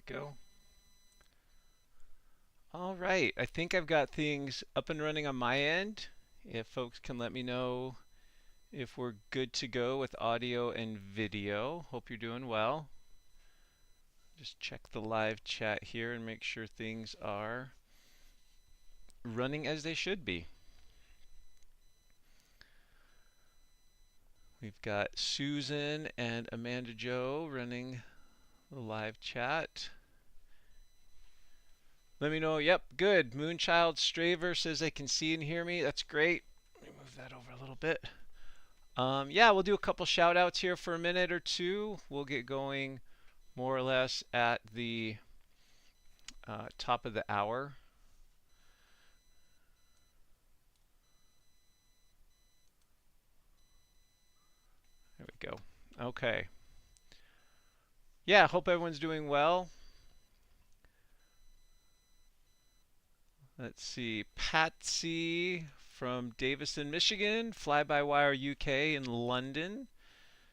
go. All right, I think I've got things up and running on my end. If folks can let me know if we're good to go with audio and video. Hope you're doing well. Just check the live chat here and make sure things are running as they should be. We've got Susan and Amanda Jo running the live chat. Let me know. Yep, good. Moonchild Straver says they can see and hear me. That's great. Let me move that over a little bit. Yeah, we'll do a couple shout outs here for a minute or two. We'll get going more or less at the top of the hour. There we go. Okay. Yeah, hope everyone's doing well. Let's see. Patsy from Davison, Michigan. Fly-by-wire UK in London.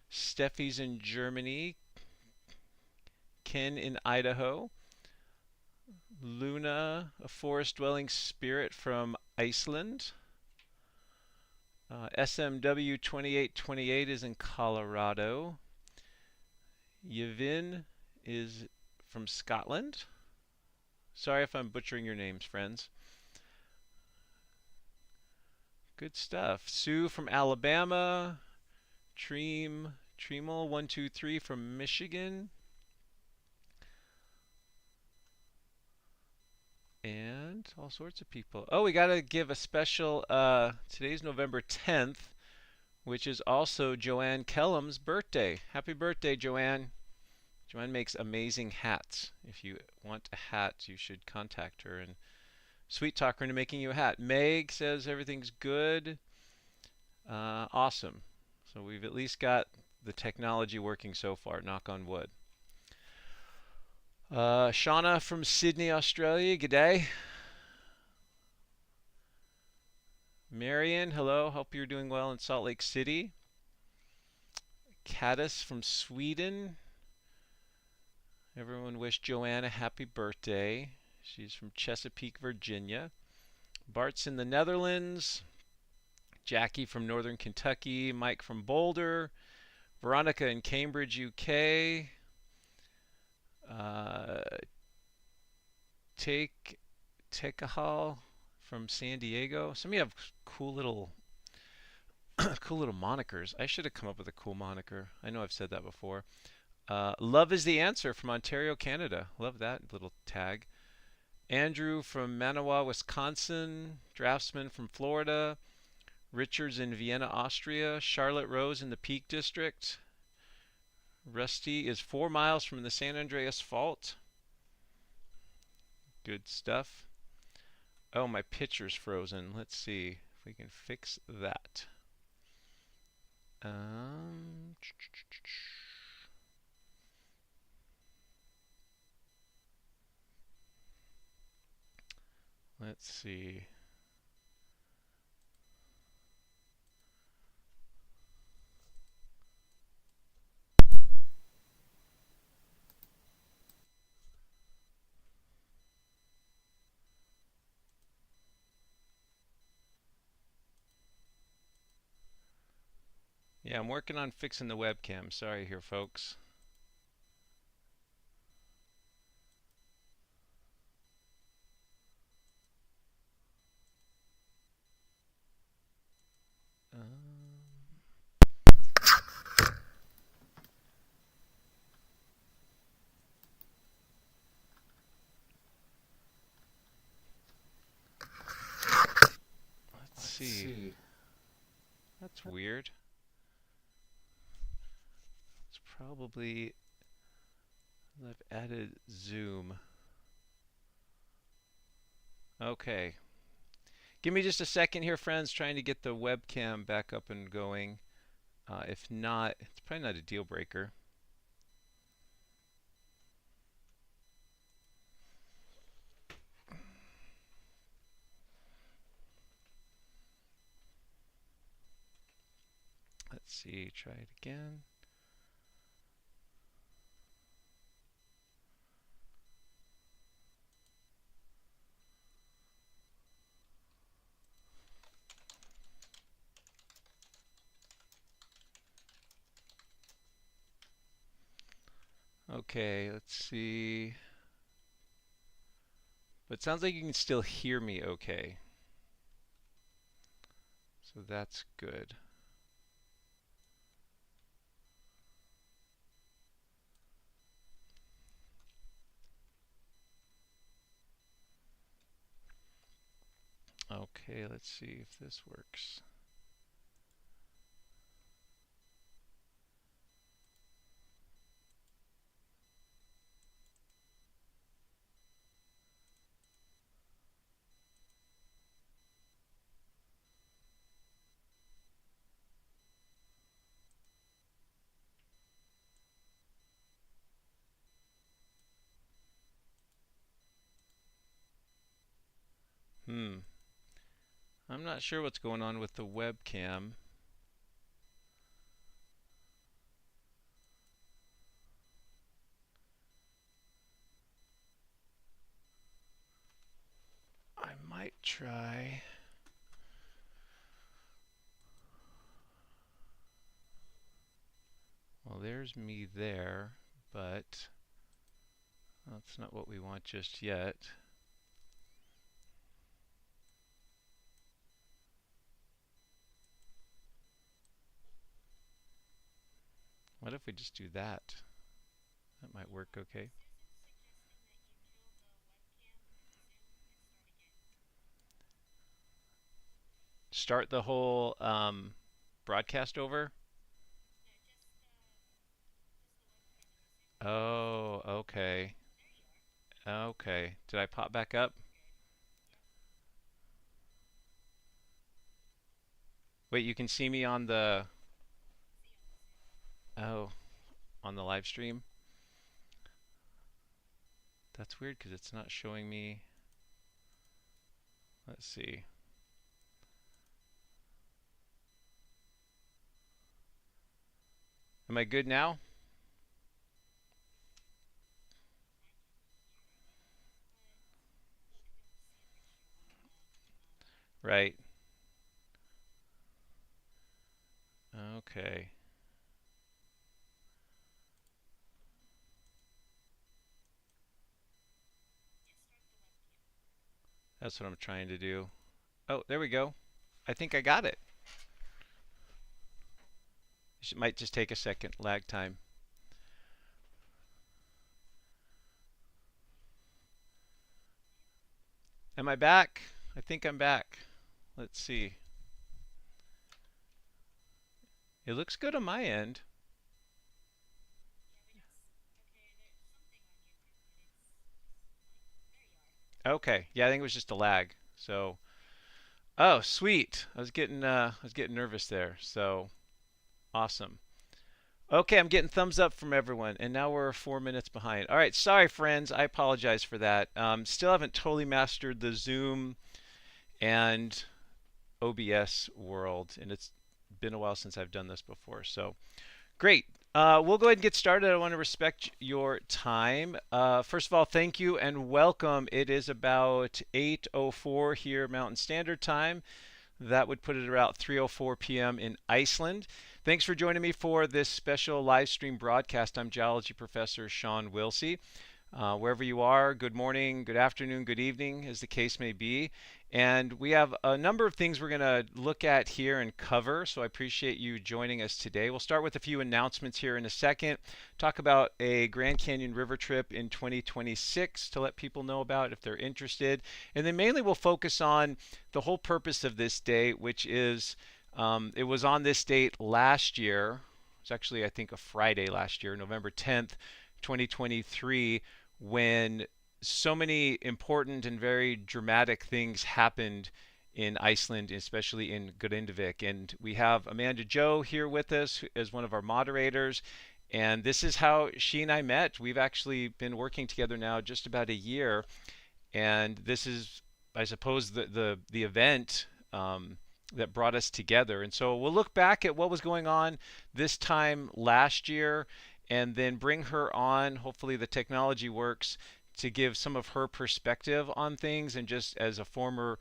Steffi's in Germany. Ken in Idaho. Luna, a forest-dwelling spirit from Iceland. SMW 2828 is in Colorado. Yevin is from Scotland. Sorry if I'm butchering your names, friends. Good stuff. Sue from Alabama. Tremel123 from Michigan. And all sorts of people. Oh, we got to give a special, today's November 10th, which is also Joanne Kellum's birthday. Happy birthday, Joanne. Joanne makes amazing hats. If you want a hat, you should contact her and sweet talk her into making you a hat. Meg says everything's good. Awesome. So we've at least got the technology working so far, knock on wood. Shauna from Sydney, Australia, g'day. Marion, hello, hope you're doing well in Salt Lake City. Caddis from Sweden. Everyone wish Joanne a happy birthday. She's from Chesapeake, Virginia. Bart's in the Netherlands. Jackie from Northern Kentucky. Mike from Boulder. Veronica in Cambridge, UK. Tekahal from San Diego. Some of you have cool little cool little monikers. I should have come up with a cool moniker. I know I've said that before. Love is the answer from Ontario, Canada. Love that little tag. Andrew from Manawa, Wisconsin. Draftsman from Florida. Richards in Vienna, Austria. Charlotte Rose in the Peak District. Rusty is 4 miles from the San Andreas Fault. Good stuff. Oh, my picture's frozen. Let's see if we can fix that. Let's see. Yeah, I'm working on fixing the webcam. Sorry here, folks. Let's see. That's weird. It's probably I've added Zoom. Okay. Give me just a second here, friends, trying to get the webcam back up and going. If not, it's probably not a deal breaker. Let's see, try it again. Okay, let's see. But it sounds like you can still hear me okay. So that's good. Okay, let's see if this works. Hmm. I'm not sure what's going on with the webcam. I might try. Well, there's me there, but that's not what we want just yet. What if we just do that? That might work okay. Start the whole broadcast over? Oh, okay. Okay. Did I pop back up? Wait, you can see me on the, oh, on the live stream? That's weird because it's not showing me. Let's see. Am I good now? Right. Okay. That's what I'm trying to do. Oh, there we go. I think I got it. It might just take a second, lag time. Am I back? I think I'm back. Let's see. It looks good on my end. Okay. Yeah, I think it was just a lag. So, oh, sweet. I was getting nervous there. So, awesome. Okay, I'm getting thumbs up from everyone, and now we're 4 minutes behind. All right, sorry, friends. I apologize for that. Still haven't totally mastered the Zoom and OBS world, and it's been a while since I've done this before. So, great. We'll go ahead and get started. I want to respect your time. First of all, thank you and welcome. It is about 8:04 here Mountain Standard Time. That would put it around 3:04 p.m. in Iceland. Thanks for joining me for this special live stream broadcast. I'm Geology Professor Shawn Willsey. Wherever you are, good morning, good afternoon, good evening, as the case may be. And we have a number of things we're going to look at here and cover, so I appreciate you joining us today. We'll start with a few announcements here in a second, talk about a Grand Canyon River trip in 2026 to let people know about if they're interested. And then mainly we'll focus on the whole purpose of this day, which is it was on this date last year. It was actually, I think, a Friday last year, November 10th, 2023, when so many important and very dramatic things happened in Iceland, especially in Grindavik. And we have Amanda Jo here with us as one of our moderators. And this is how she and I met. We've actually been working together now just about a year. And this is, I suppose, the event that brought us together. And so we'll look back at what was going on this time last year and then bring her on. Hopefully the technology works to give some of her perspective on things, and just as a former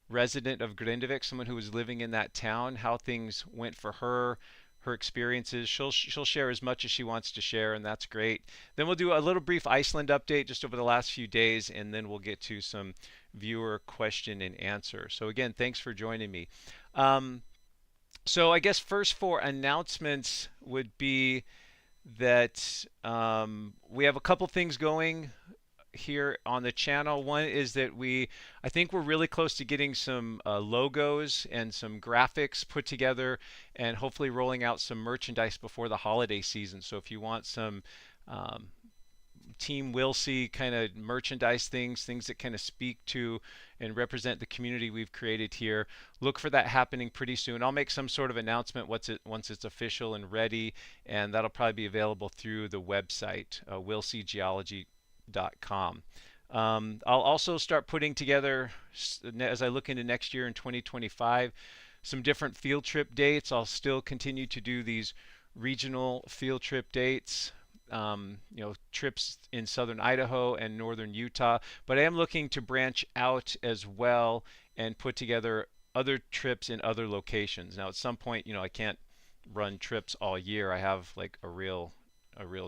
resident of Grindavik, someone who was living in that town, how things went for her, her experiences. She'll share as much as she wants to share, and that's great. Then we'll do a little brief Iceland update just over the last few days, and then we'll get to some viewer question and answer. So again, thanks for joining me. So I guess first for announcements would be that we have a couple things going here on the channel. One is that I think we're really close to getting some logos and some graphics put together and hopefully rolling out some merchandise before the holiday season. So if you want some Team Willsey kind of merchandise things that kind of speak to and represent the community we've created here, look for that happening pretty soon. I'll make some sort of announcement once it's official and ready, and that'll probably be available through the website, willseygeology.com. I'll also start putting together, as I look into next year in 2025, some different field trip dates. I'll still continue to do these regional field trip dates. Trips in southern Idaho and northern Utah, but I am looking to branch out as well and put together other trips in other locations. Now, at some point, I can't run trips all year. I have like a real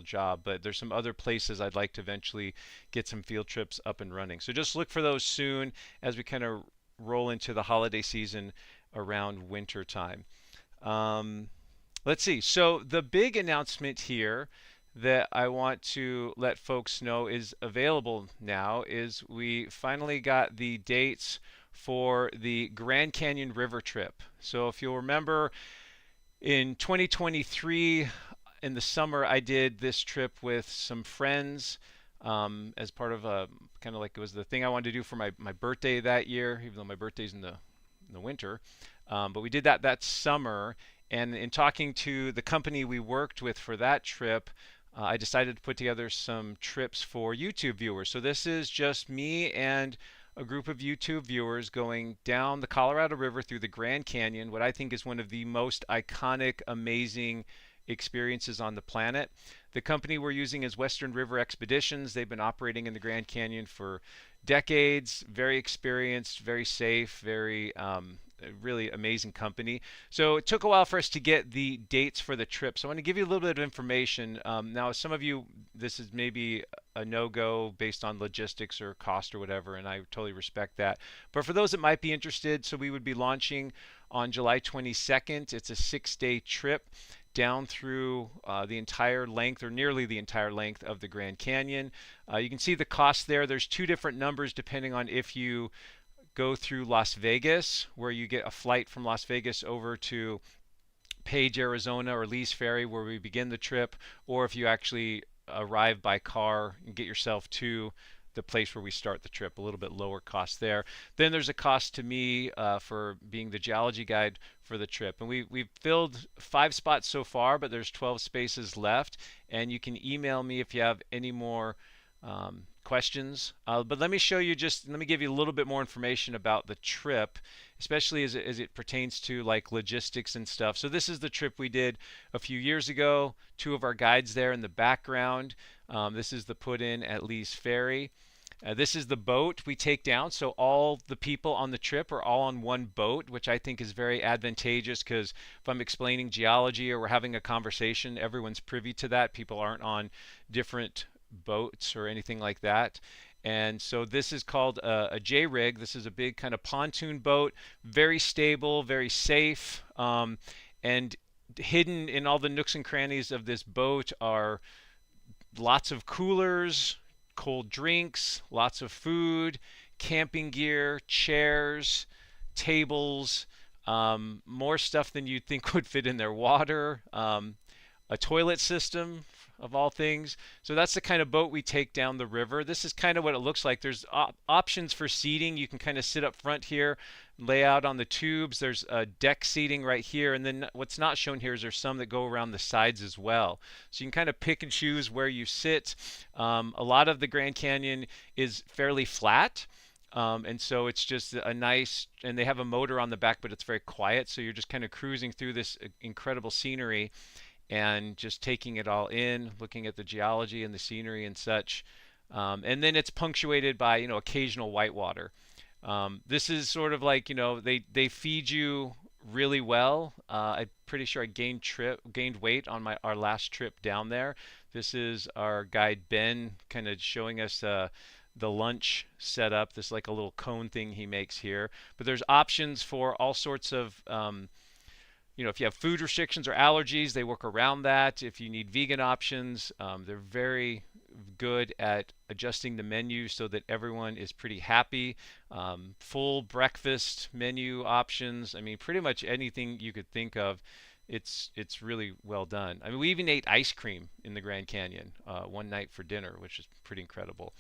job, but there's some other places I'd like to eventually get some field trips up and running. So just look for those soon as we kind of roll into the holiday season around winter time. Let's see. So the big announcement here that I want to let folks know is available now is we finally got the dates for the Grand Canyon River trip. So if you'll remember, in 2023 in the summer, I did this trip with some friends as part of a kind of like it was the thing I wanted to do for my birthday that year, even though my birthday's in the winter. But we did that summer, and in talking to the company we worked with for that trip, I decided to put together some trips for YouTube viewers. So this is just me and a group of YouTube viewers going down the Colorado River through the Grand Canyon, what I think is one of the most iconic, amazing experiences on the planet. The company we're using is Western River Expeditions. They've been operating in the Grand Canyon for decades, very experienced, very safe, very really amazing company. So it took a while for us to get the dates for the trip. So I want to give you a little bit of information. Now, some of you, this is maybe a no-go based on logistics or cost or whatever, and I totally respect that. But for those that might be interested, so we would be launching on July 22nd. It's a 6-day trip down through the entire length, or nearly the entire length, of the Grand Canyon. You can see the cost there. There's two different numbers depending on if you go through Las Vegas, where you get a flight from Las Vegas over to Page, Arizona, or Lee's Ferry, where we begin the trip, or if you actually arrive by car and get yourself to the place where we start the trip, a little bit lower cost there. Then there's a cost to me for being the geology guide for the trip. And we've filled 5 spots so far, but there's 12 spaces left. And you can email me if you have any more questions. But let me show you let me give you a little bit more information about the trip, especially as it pertains to like logistics and stuff. So this is the trip we did a few years ago. 2 of our guides there in the background. This is the put-in at Lee's Ferry. This is the boat we take down. So all the people on the trip are all on one boat, which I think is very advantageous because if I'm explaining geology or we're having a conversation, everyone's privy to that. People aren't on different boats or anything like that. And so this is called a J-rig. This is a big kind of pontoon boat, very stable, very safe, and hidden in all the nooks and crannies of this boat are lots of coolers, cold drinks, lots of food, camping gear, chairs, tables, more stuff than you'd think would fit in their water, a toilet system of all things. So that's the kind of boat we take down the river. This is kind of what it looks like. There's options for seating. You can kind of sit up front here, lay out on the tubes. There's deck seating right here. And then what's not shown here is there's some that go around the sides as well. So you can kind of pick and choose where you sit. A lot of the Grand Canyon is fairly flat. And so it's just a nice, and they have a motor on the back, but it's very quiet. So you're just kind of cruising through this incredible scenery and just taking it all in, looking at the geology and the scenery and such. And then it's punctuated by, occasional whitewater. This is sort of like, they feed you really well. I'm pretty sure I gained weight on my our last trip down there. This is our guide Ben, kind of showing us the lunch setup. This is like a little cone thing he makes here. But there's options for all sorts of if you have food restrictions or allergies, they work around that. If you need vegan options, they're very good at adjusting the menu so that everyone is pretty happy. Full breakfast menu options. I mean, pretty much anything you could think of. It's really well done. I mean, we even ate ice cream in the Grand Canyon one night for dinner, which is pretty incredible.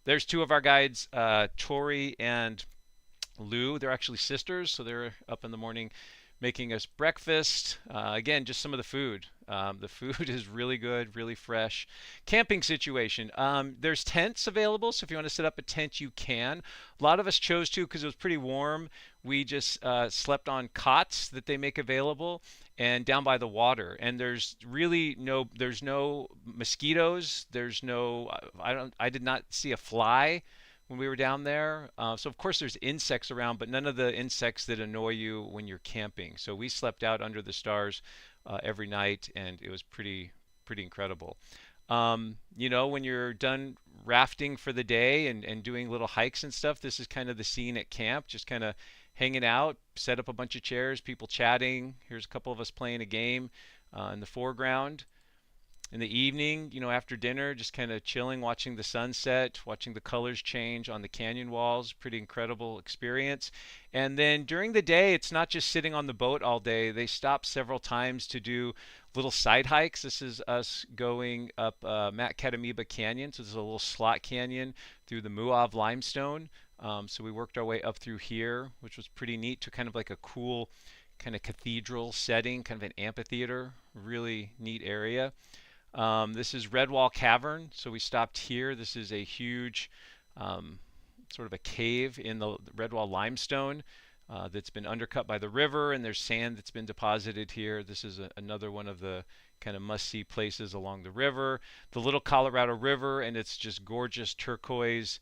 There's two of our guides, Tori and Lou. They're actually sisters, so they're up in the morning making us breakfast. Again, just some of the food. The food is really good, really fresh. Camping situation. There's tents available, so if you want to set up a tent, you can. A lot of us chose to because it was pretty warm. We just slept on cots that they make available and down by the water. And there's no mosquitoes. There's no, I did not see a fly when we were down there. So of course there's insects around, but none of the insects that annoy you when you're camping. So we slept out under the stars every night, and it was pretty incredible. When you're done rafting for the day and doing little hikes and stuff, this is kind of the scene at camp, just kind of hanging out, set up a bunch of chairs, people chatting. Here's a couple of us playing a game in the foreground. In the evening, after dinner, just kind of chilling, watching the sunset, watching the colors change on the canyon walls. Pretty incredible experience. And then during the day, it's not just sitting on the boat all day. They stop several times to do little side hikes. This is us going up Macadamiba Canyon. So this is a little slot canyon through the Muav limestone. So we worked our way up through here, which was pretty neat, to kind of like a cool kind of cathedral setting, kind of an amphitheater. Really neat area. This is Redwall Cavern, so we stopped here. This is a huge sort of a cave in the Redwall limestone that's been undercut by the river, and there's sand that's been deposited here. This is another one of the kind of must-see places along the river. The Little Colorado River and its just gorgeous turquoise,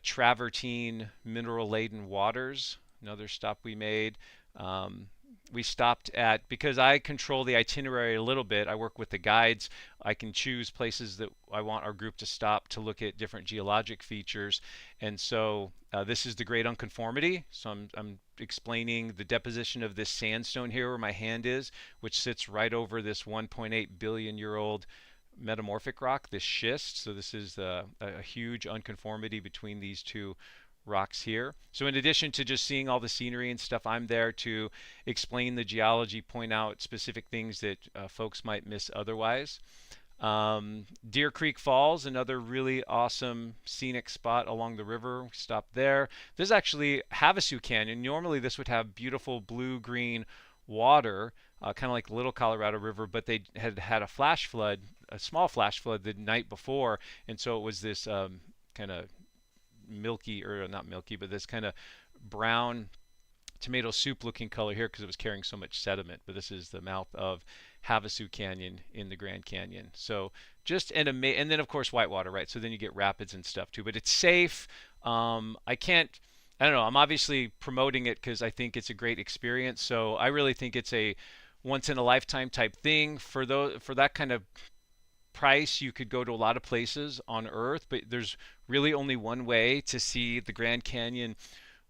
travertine, mineral-laden waters. Another stop we made. We stopped at, because I control the itinerary a little bit, I work with the guides. I can choose places that I want our group to stop to look at different geologic features. And so this is the Great Unconformity. So I'm explaining the deposition of this sandstone here where my hand is, which sits right over this 1.8 billion year old metamorphic rock, this schist. So this is a huge unconformity between these two rocks here. So in addition to just seeing all the scenery and stuff, I'm there to explain the geology, point out specific things that folks might miss otherwise. Deer Creek Falls, another really awesome scenic spot along the river. We stopped there. This is actually Havasu Canyon. Normally this would have beautiful blue-green water, kind of like Little Colorado River, but they had a flash flood, a small flash flood the night before, and so it was this kind of milky, or not milky, but this kind of brown tomato soup looking color here because it was carrying so much sediment. But this is the mouth of Havasu Canyon in the Grand Canyon. So just and then of course whitewater, right? So then you get rapids and stuff too. But it's safe. I don't know. I'm obviously promoting it because I think it's a great experience. So I really think it's a once in a lifetime type thing. For that kind of price, you could go to a lot of places on Earth, but there's really only one way to see the Grand Canyon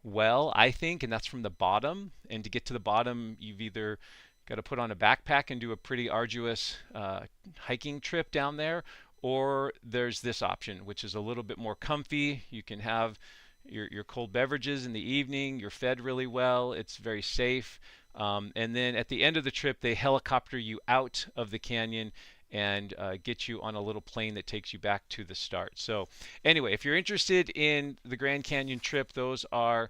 well, I think, and that's from the bottom. And to get to the bottom, you've either got to put on a backpack and do a pretty arduous hiking trip down there, or there's this option, which is a little bit more comfy. You can have your cold beverages in the evening. You're fed really well. It's very safe. And then at the end of the trip, they helicopter you out of the canyon and get you on a little plane that takes you back to the start. So anyway, if you're interested in the Grand Canyon trip, those are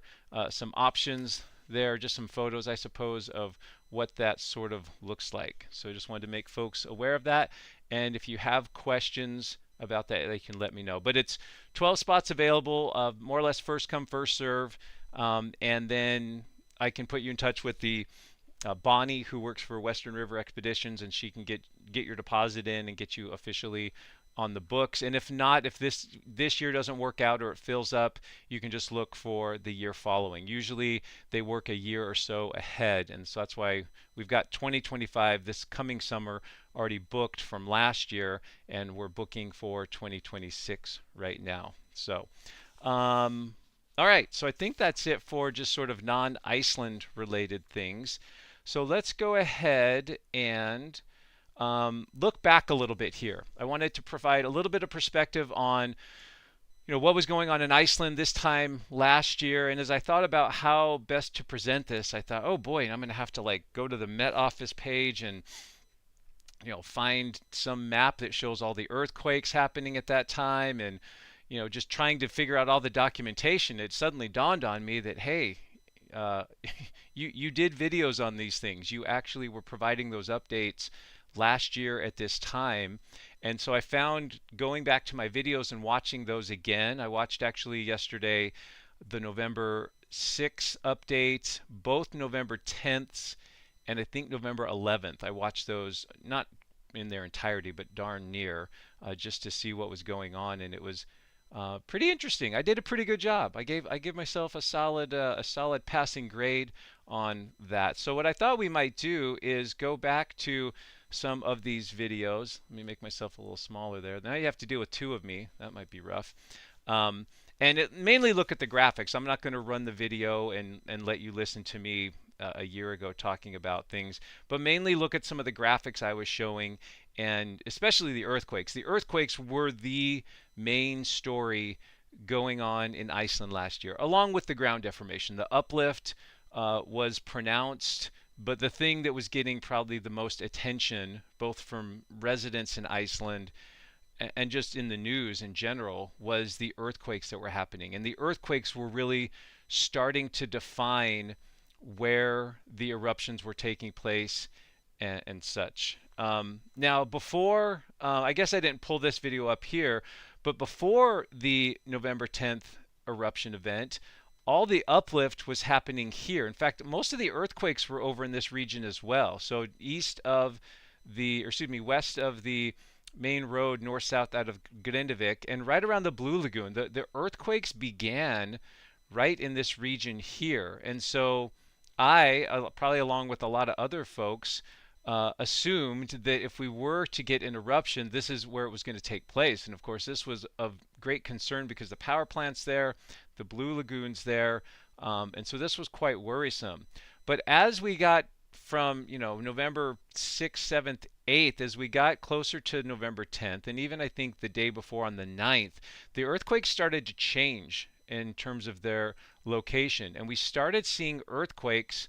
some options there, just some photos, I suppose, of what that sort of looks like. So I just wanted to make folks aware of that. And if you have questions about that, they can let me know. But it's 12 spots available, more or less first come, first serve. And then I can put you in touch with the Bonnie, who works for Western River Expeditions, and she can get your deposit in and get you officially on the books. And if not, if this year doesn't work out or it fills up, you can just look for the year following. Usually they work a year or so ahead, and so that's why we've got 2025 this coming summer already booked from last year, and we're booking for 2026 right now. So all right, so I think that's it for just sort of non-Iceland related things. So let's go ahead and look back a little bit here. I wanted to provide a little bit of perspective on what was going on in Iceland this time last year. And as I thought about how best to present this, I thought, oh boy, I'm going to have to like go to the Met Office page and find some map that shows all the earthquakes happening at that time, and just trying to figure out all the documentation. It suddenly dawned on me that, hey, uh, you did videos on these things. You actually were providing those updates last year at this time. And so I found, going back to my videos and watching those again, I watched actually yesterday the November 6th update, both November 10th and I think November 11th. I watched those, not in their entirety, but darn near, just to see what was going on, and it was pretty interesting. I did a pretty good job. I give myself a solid passing grade on that. So what I thought we might do is go back to some of these videos. Let me make myself a little smaller there. Now you have to deal with two of me. That might be rough. Um, and mainly look at the graphics. I'm not going to run the video and let you listen to me a year ago talking about things, but mainly look at some of the graphics I was showing, and especially the earthquakes. The earthquakes were the main story going on in Iceland last year, along with the ground deformation. The uplift was pronounced, but the thing that was getting probably the most attention, both from residents in Iceland and just in the news in general, was the earthquakes that were happening. And the earthquakes were really starting to define where the eruptions were taking place and such. Now, before, I guess I didn't pull this video up here, but before the November 10th eruption event, all the uplift was happening here. In fact, most of the earthquakes were over in this region as well. So west of the main road, north-south out of Grindavik, and right around the Blue Lagoon, the earthquakes began right in this region here. And so I, probably along with a lot of other folks, assumed that if we were to get an eruption, this is where it was going to take place. And of course, this was of great concern because the power plant's there, the Blue Lagoon's there, and so this was quite worrisome. But as we got from November 6th, 7th, 8th, as we got closer to November 10th, and even I think the day before on the 9th, the earthquakes started to change in terms of their location, and we started seeing earthquakes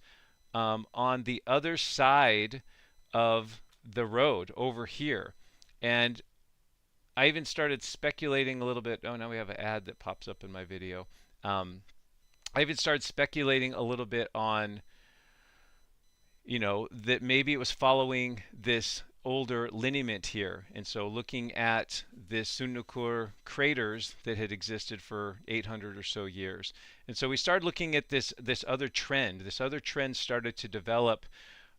on the other side of the road over here. And I even started speculating a little bit. Oh, now we have an ad that pops up in my video. I even started speculating a little bit on, that maybe it was following this older lineament here. And so looking at this Sunnukur craters that had existed for 800 or so years. And so we started looking at this other trend. This other trend started to develop,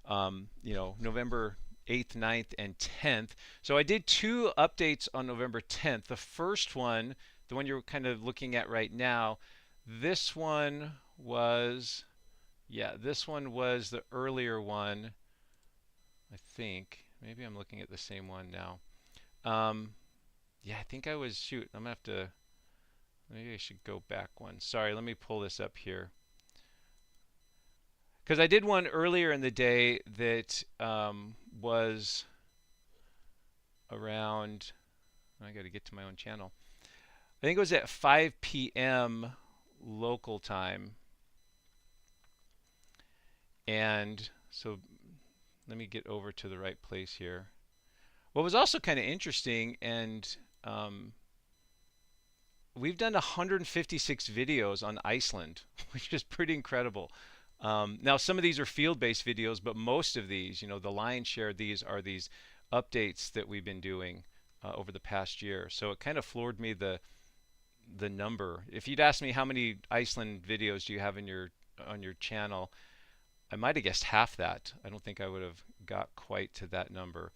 November 8th, 9th, and 10th. So I did two updates on November 10th. The first one, the one you're kind of looking at right now, this one was the earlier one, I think. Maybe I'm looking at the same one now. Yeah, I think I was, I'm gonna have to, maybe I should go back one. Sorry, let me pull this up here. Because I did one earlier in the day that was around, I got to get to my own channel. I think it was at 5 p.m. local time. And so let me get over to the right place here. What was also kind of interesting, and we've done 156 videos on Iceland, which is pretty incredible. Now, some of these are field-based videos, but most of these, the lion's share of these are these updates that we've been doing over the past year. So it kind of floored me, the number. If you'd asked me how many Iceland videos do you have on your channel, I might have guessed half that. I don't think I would have got quite to that number.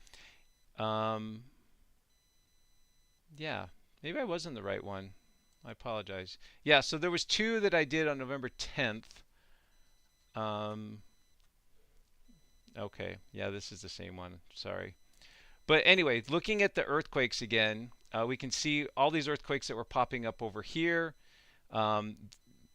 Yeah, maybe I wasn't the right one. I apologize. Yeah, so there was two that I did on November 10th. Um, okay, yeah, this is the same one. Sorry. But anyway, looking at the earthquakes again, we can see all these earthquakes that were popping up over here. Um,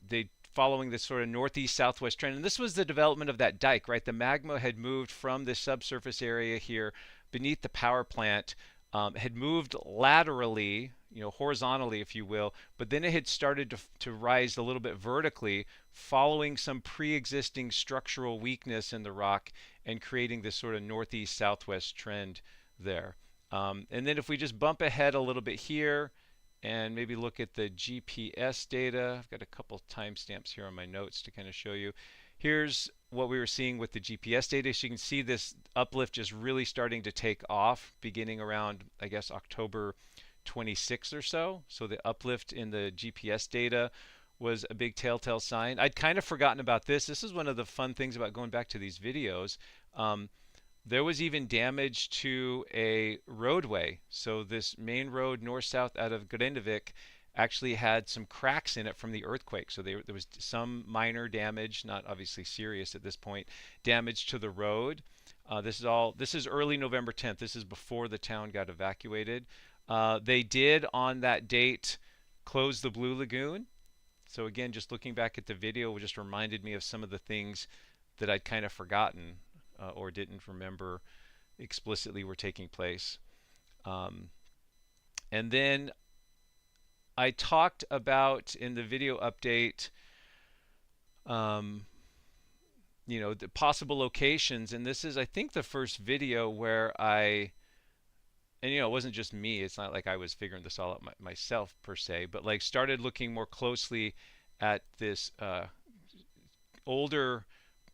they following this sort of northeast southwest trend, and this was the development of that dike, right? The magma had moved from this subsurface area here beneath the power plant, had moved laterally, horizontally, if you will, but then it had started to rise a little bit vertically, following some pre-existing structural weakness in the rock and creating this sort of northeast southwest trend there. And then if we just bump ahead a little bit here, and maybe look at the GPS data. I've got a couple timestamps here on my notes to kind of show you. Here's what we were seeing with the GPS data. So you can see this uplift just really starting to take off beginning around, I guess, October 26th or so. So the uplift in the GPS data was a big telltale sign. I'd kind of forgotten about this. This is one of the fun things about going back to these videos. There was even damage to a roadway. So this main road north-south out of Grindavik actually had some cracks in it from the earthquake. So there was some minor damage, not obviously serious at this point, damage to the road. This is early November 10th. This is before the town got evacuated. They did on that date close the Blue Lagoon. So again, just looking back at the video just reminded me of some of the things that I'd kind of forgotten or didn't remember explicitly were taking place. And then I talked about in the video update, the possible locations. And this is, I think, the first video where and it wasn't just me. It's not like I was figuring this all out myself per se, but like started looking more closely at this older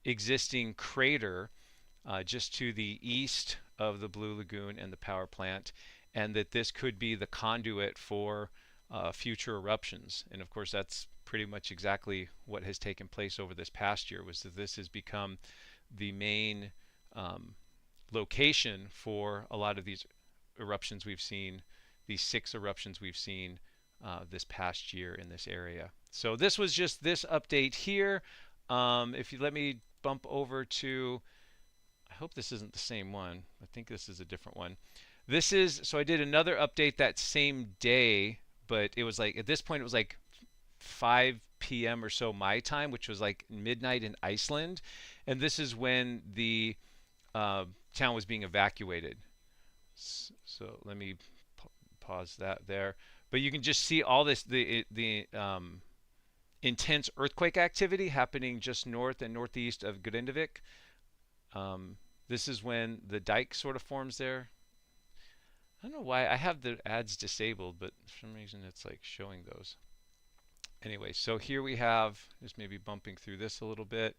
existing crater just to the east of the Blue Lagoon and the power plant, and that this could be the conduit for future eruptions. And of course, that's pretty much exactly what has taken place over this past year, was that this has become the main location for a lot of these eruptions we've seen, these 6 eruptions we've seen this past year in this area. So this was just this update here. If you let me bump over to, I hope this isn't the same one. I think this is a different one. So I did another update that same day, but it was like, at this point, it was like 5 p.m. or so my time, which was like midnight in Iceland. And this is when the town was being evacuated. So let me pause that there. But you can just see all this, the intense earthquake activity happening just north and northeast of Grindavik. This is when the dike sort of forms there. I don't know why I have the ads disabled, but for some reason it's like showing those. Anyway, so here we have, just maybe bumping through this a little bit,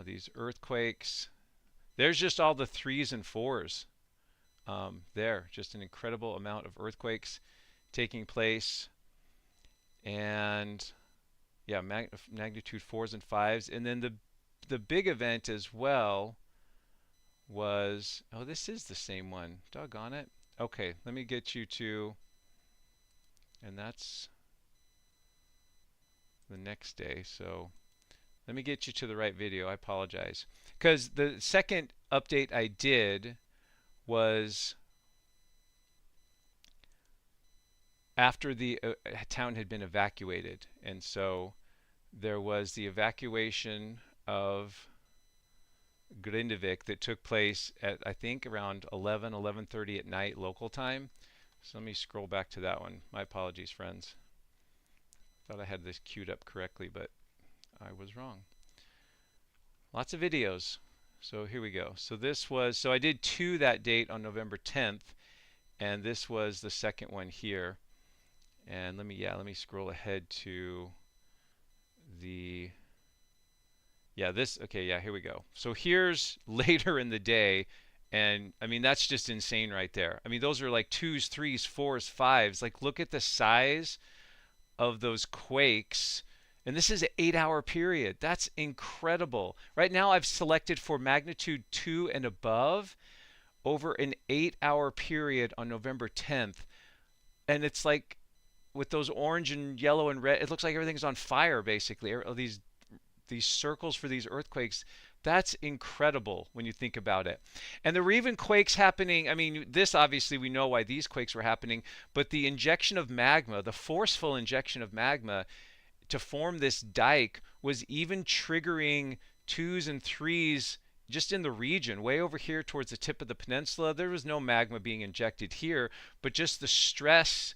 these earthquakes. There's just all the 3s and 4s there. Just an incredible amount of earthquakes taking place. And yeah, magnitude 4s and 5s. And then the big event as well was, oh, this is the same one. Doggone it. Okay, let me get you to, and that's the next day. So let me get you to the right video. I apologize. Because the second update I did was after the town had been evacuated. And so there was the evacuation of Grindavik that took place at, I think, around 11:30 at night local time. So let me scroll back to that one. My apologies, friends. Thought I had this queued up correctly, but I was wrong. Lots of videos. So here we go. So I did 2 that date on November 10th, and this was the second one here. And let me scroll ahead to the, here we go. So here's later in the day, and I mean, that's just insane right there. I mean, those are like 2s, 3s, 4s, 5s. Like, look at the size of those quakes. And this is an 8-hour period. That's incredible. Right now I've selected for magnitude 2 and above over an 8-hour period on November 10th. and it's like with those orange and yellow and red, it looks like everything's on fire basically. These circles for these earthquakes. That's incredible when you think about it. And there were even quakes happening. I mean, this obviously we know why these quakes were happening, but the injection of magma, the forceful injection of magma to form this dike was even triggering twos and threes just in the region, way over here towards the tip of the peninsula. There was no magma being injected here, but just the stress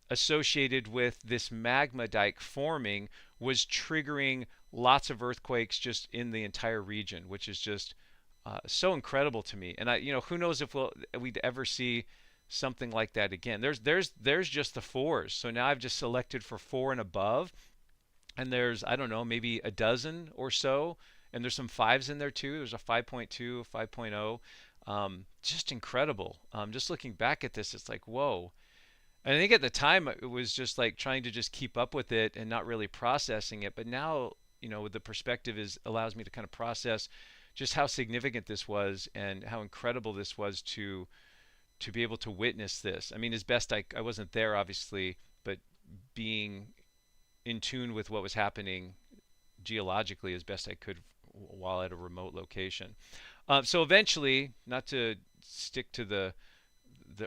associated with this magma dike forming was triggering lots of earthquakes just in the entire region, which is just so incredible to me. And who knows if we'd ever see something like that again. There's just the fours. So now I've just selected for 4 and above, and there's, I don't know, maybe a dozen or so, and there's some fives in there too. There's a 5.2, a 5.0. Just incredible. Just looking back at this, it's like, whoa. And I think at the time it was just like trying to just keep up with it and not really processing it. But now, the perspective is allows me to kind of process just how significant this was and how incredible this was to be able to witness this. I mean, as best I wasn't there obviously, but being in tune with what was happening geologically as best I could while at a remote location. So eventually, not to stick to the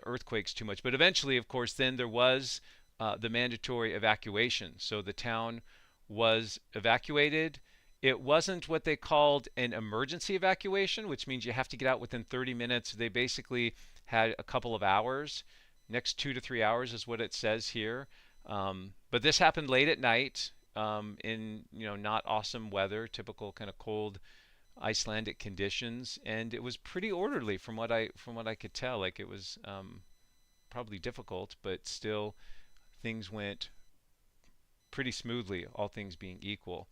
earthquakes too much, but eventually, of course, then there was the mandatory evacuation. So the town was evacuated. It wasn't what they called an emergency evacuation, which means you have to get out within 30 minutes. They basically had a couple of hours. Next 2 to 3 hours is what it says here. But this happened late at night in not awesome weather, typical kind of cold Icelandic conditions, and it was pretty orderly from what I could tell. Like it was probably difficult, but still things went pretty smoothly, all things being equal.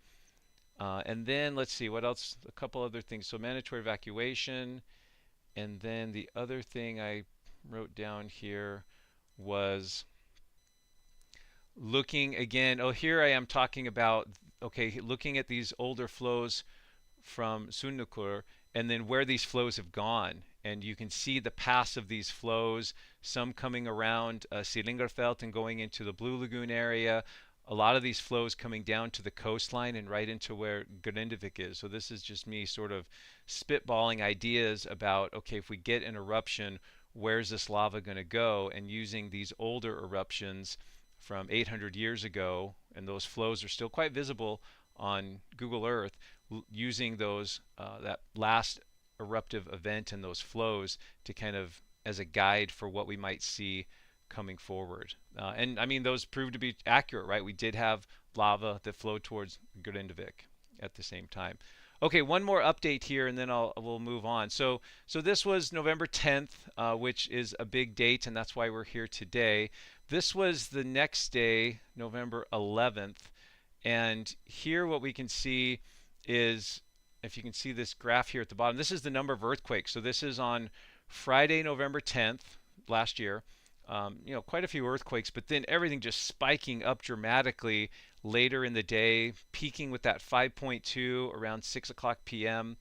And then let's see what else. A couple other things. So mandatory evacuation, and then the other thing I wrote down here was looking again. Oh, here I am talking about, okay, looking at these older flows from Sunnukur and then where these flows have gone. And you can see the paths of these flows, some coming around Silingarfelt and going into the Blue Lagoon area. A lot of these flows coming down to the coastline and right into where Grindavik is. So this is just me sort of spitballing ideas about, okay, if we get an eruption, where's this lava going to go? And using these older eruptions from 800 years ago, and those flows are still quite visible on Google Earth, using those that last eruptive event and those flows to kind of as a guide for what we might see coming forward. And I mean, those proved to be accurate, right? We did have lava that flowed towards Grindavik at the same time. Okay, one more update here, and then we'll move on. So this was November 10th, which is a big date, and that's why we're here today. This was the next day, November 11th, and here what we can see is, if you can see this graph here at the bottom, this is the number of earthquakes. So this is on Friday, November 10th, last year. Quite a few earthquakes, but then everything just spiking up dramatically later in the day, peaking with that 5.2 around 6 o'clock p.m.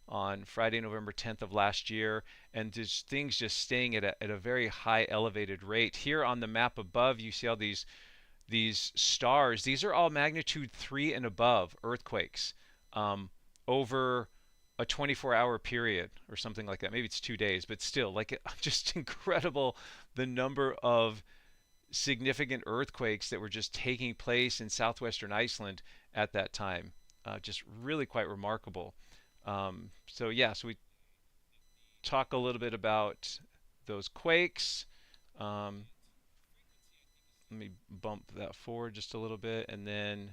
on Friday, November 10th of last year, and just things just staying at a very high elevated rate. Here on the map above, you see all these stars. These are all magnitude 3 and above earthquakes over a 24-hour period or something like that. Maybe it's 2 days, but still, like, just incredible the number of significant earthquakes that were just taking place in southwestern Iceland at that time. Just really quite remarkable. So we talk a little bit about those quakes. Let me bump that forward just a little bit, and then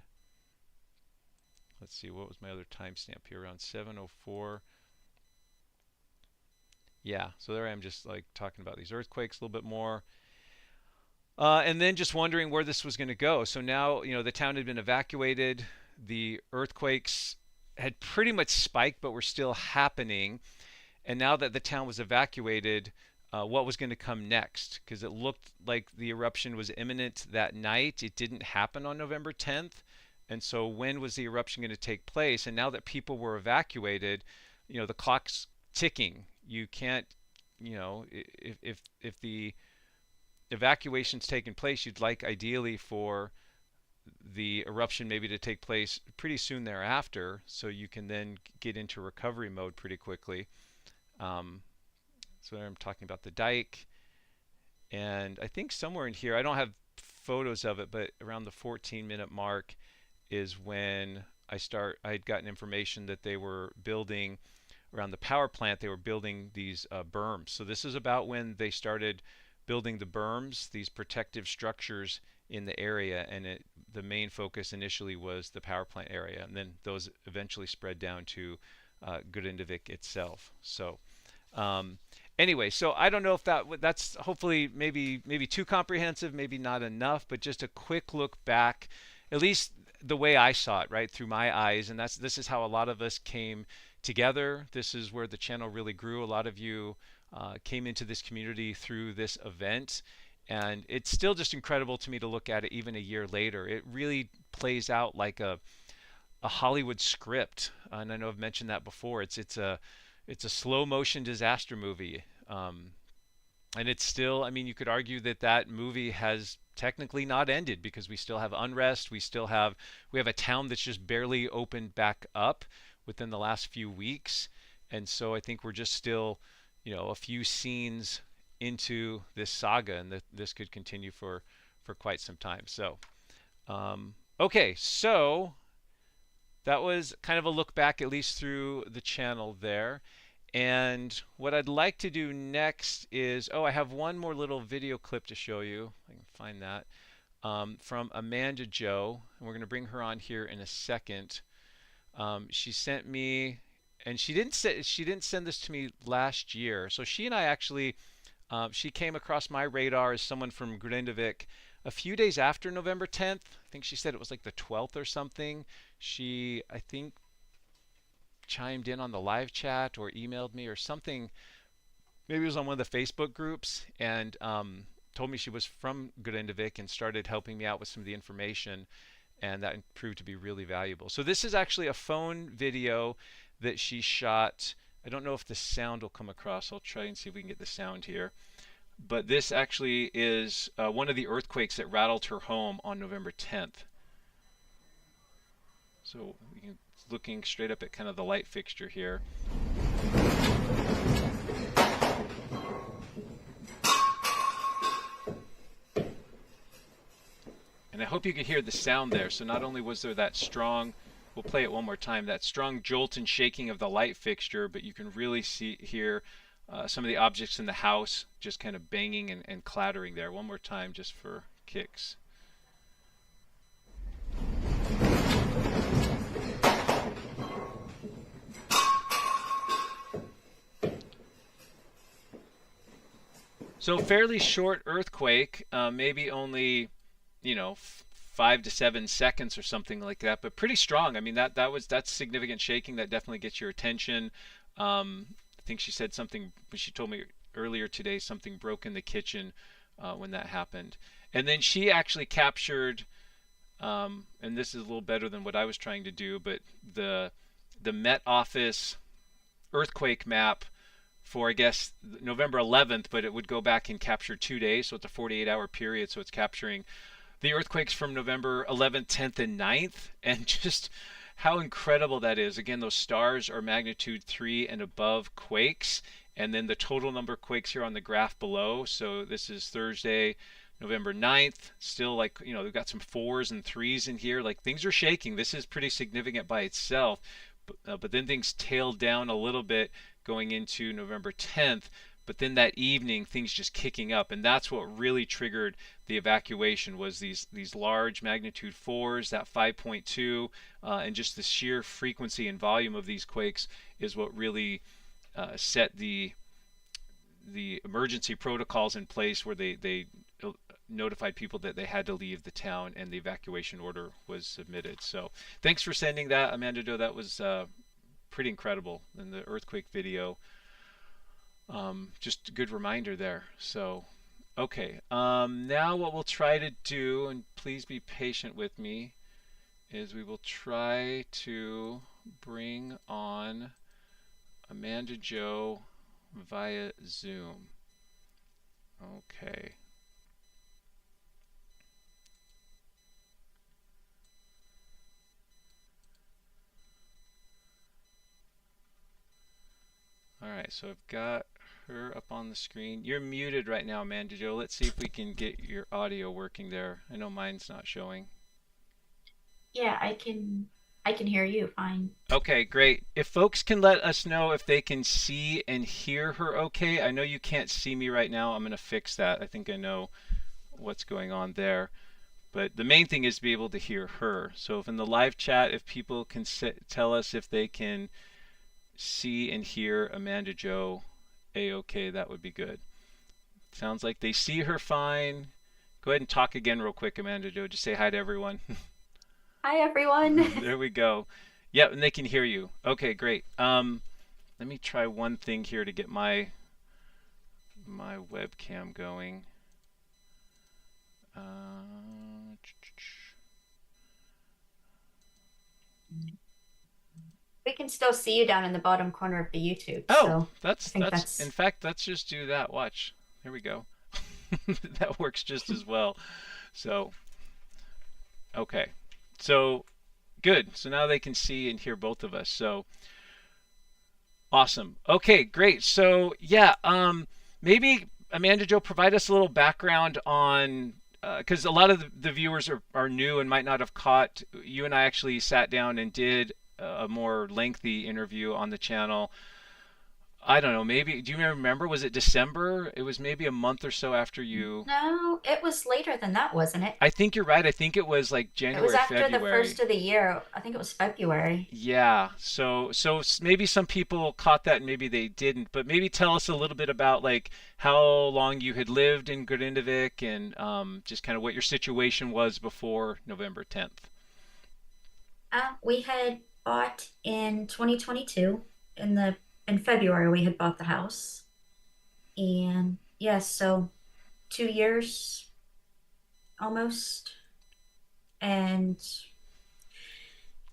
let's see, what was my other timestamp here? Around 7:04. Yeah, so there I am, just like talking about these earthquakes a little bit more. And then just wondering where this was going to go. So now, the town had been evacuated. The earthquakes had pretty much spiked, but were still happening. And now that the town was evacuated, what was going to come next? Because it looked like the eruption was imminent that night. It didn't happen on November 10th. And so when was the eruption going to take place? And now that people were evacuated, the clock's ticking. You can't, if evacuation's taken place, you'd like ideally for the eruption maybe to take place pretty soon thereafter, so you can then get into recovery mode pretty quickly. So I'm talking about the dike, and I think somewhere in here, I don't have photos of it, but around the 14-minute mark is when I'd gotten information that they were building around the power plant. They were building these berms. So this is about when they started building the berms, these protective structures in the area, and the main focus initially was the power plant area, and then those eventually spread down to Grindavik itself. So anyway, so I don't know if that's hopefully maybe too comprehensive, maybe not enough, but just a quick look back, at least the way I saw it, right, through my eyes, and this is how a lot of us came together. This is where the channel really grew. A lot of you came into this community through this event, and it's still just incredible to me to look at it even a year later. It really plays out like a Hollywood script, and I know I've mentioned that before. It's a slow motion disaster movie, and it's still, I mean, you could argue that movie has technically not ended, because we still have unrest. We have a town that's just barely opened back up within the last few weeks, and so I think we're just still, a few scenes into this saga, and this could continue for quite some time. So okay, so that was kind of a look back, at least through the channel there. And what I'd like to do next is, I have one more little video clip to show you. I can find that from Amanda Jo, and we're going to bring her on here in a second. She sent me, and she didn't send this to me last year. So she and I actually, she came across my radar as someone from Grindavik a few days after November 10th. I think she said it was like the 12th or something. She, I think, chimed in on the live chat or emailed me or something. Maybe it was on one of the Facebook groups, and told me she was from Grindavik and started helping me out with some of the information, and that proved to be really valuable. So this is actually a phone video that she shot. I don't know if the sound will come across. I'll try and see if we can get the sound here. But this actually is one of the earthquakes that rattled her home on November 10th. So we can, looking straight up at kind of the light fixture here. And I hope you could hear the sound there. So not only was there that strong, we'll play it one more time, that strong jolt and shaking of the light fixture, but you can really hear some of the objects in the house just kind of banging and clattering there. One more time just for kicks. So fairly short earthquake, maybe only, 5 to 7 seconds or something like that, but pretty strong. I mean, that's significant shaking. That definitely gets your attention. I think she said something, she told me earlier today, something broke in the kitchen when that happened. And then she actually captured, and this is a little better than what I was trying to do, but the Met Office earthquake map for, I guess, November 11th, but it would go back and capture 2 days, so it's a 48-hour period, so it's capturing the earthquakes from November 11th, 10th, and 9th, and just how incredible that is. Again, those stars are magnitude 3 and above quakes, and then the total number of quakes here on the graph below. So this is Thursday, November 9th, still like, we've got some 4s and 3s in here. Like, things are shaking. This is pretty significant by itself, but then things tailed down a little bit going into November 10th, but then that evening things just kicking up, and that's what really triggered the evacuation, was these large magnitude 4s, that 5.2, and just the sheer frequency and volume of these quakes is what really set the emergency protocols in place, where they notified people that they had to leave the town, and the evacuation order was submitted. So thanks for sending that, Amanda Jo. That was pretty incredible in the earthquake video. Just a good reminder there. So okay, now what we'll try to do, and please be patient with me, is we will try to bring on Amanda Jo via Zoom. Okay. right, so I've got her up on the screen. You're muted right now, Amanda Jo. Let's see if we can get your audio working there. I know mine's not showing. Yeah, I can hear you fine. Okay, great. If folks can let us know if they can see and hear her okay. I know you can't see me right now. I'm going to fix that. I think I know what's going on there. But the main thing is to be able to hear her. So if in the live chat, if people can tell us if they can see and hear Amanda Jo a-okay, that would be good. Sounds like they see her fine. Go ahead and talk again real quick, Amanda Jo. Just say hi to everyone. Hi, everyone. There we go. Yep, and they can hear you. Okay, great. Let me try one thing here to get my webcam going. Uh, We can still see you down in the bottom corner of the YouTube, oh, so I think that's in that's fact, let's just do that. Watch. There we go. That works just as well. So, okay. So, good. So now they can see and hear both of us. So, awesome. Okay, great. So, yeah, maybe Amanda Jo, provide us a little background on because a lot of the viewers are new and might not have caught. You and I actually sat down and did a more lengthy interview on the channel. I don't know, maybe, do you remember? Was it December? It was maybe a month or so after you. no, it was later than that, wasn't it? I think you're right. I think it was like It was January, after the February. first of the year. I think it was February. Yeah, so maybe some people caught that and maybe they didn't, but maybe tell us a little bit about like how long you had lived in Grindavik and just kind of what your situation was before November 10th. We had bought in 2022 in February we had bought the house. And yes, so 2 years almost. And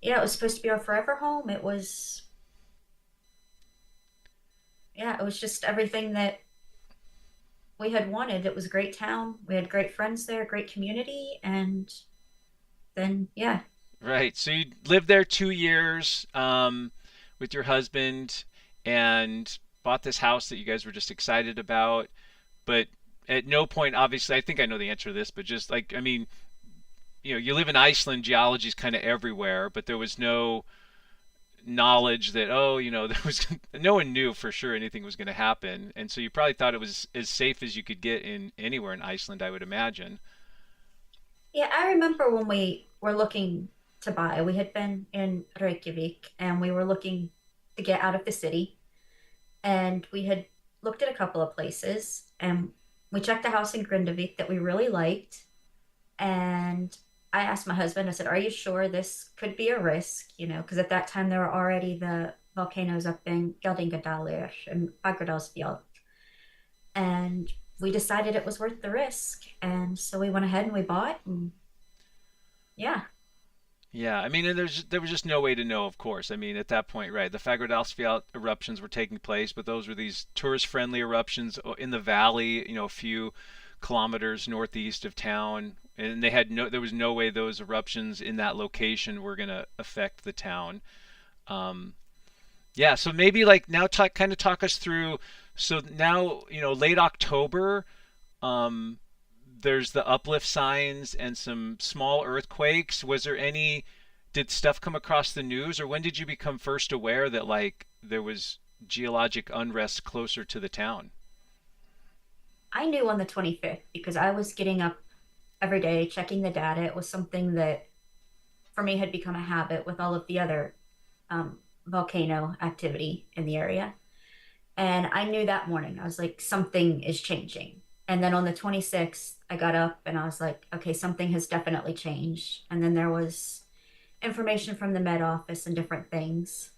yeah, it was supposed to be our forever home. It was just everything that we had wanted. It was a great town. We had great friends there, great community, and then yeah. Right. So you lived there 2 years with your husband and bought this house that you guys were just excited about, but at no point, obviously, I think I know the answer to this, but just like, I mean, you live in Iceland, geology is kind of everywhere, but there was no knowledge that, oh, there was no one knew for sure anything was going to happen, and so you probably thought it was as safe as you could get in anywhere in Iceland, I would imagine. Yeah, I remember when we were looking to buy, we had been in Reykjavik and we were looking to get out of the city. And we had looked at a couple of places and we checked a house in Grindavik that we really liked. And I asked my husband, I said, "Are you sure this could be a risk?" Because at that time there were already the volcanoes up in Geldingadalur and Fagradalsfjall. And we decided it was worth the risk. And so we went ahead and we bought. And yeah, Yeah, I mean, and there was just no way to know, of course. I mean, at that point, right, the Fagradalsfjall eruptions were taking place, but those were these tourist-friendly eruptions in the valley, a few kilometers northeast of town, and there was no way those eruptions in that location were going to affect the town. Um, yeah, so maybe like now kind of talk us through. So now, late October, um, there's the uplift signs and some small earthquakes. Did stuff come across the news, or when did you become first aware that like there was geologic unrest closer to the town? I knew on the 25th because I was getting up every day, checking the data. It was something that for me had become a habit with all of the other volcano activity in the area. And I knew that morning, I was like, something is changing. And then on the 26th, I got up and I was like, okay, something has definitely changed. And then there was information from the Met Office and different things.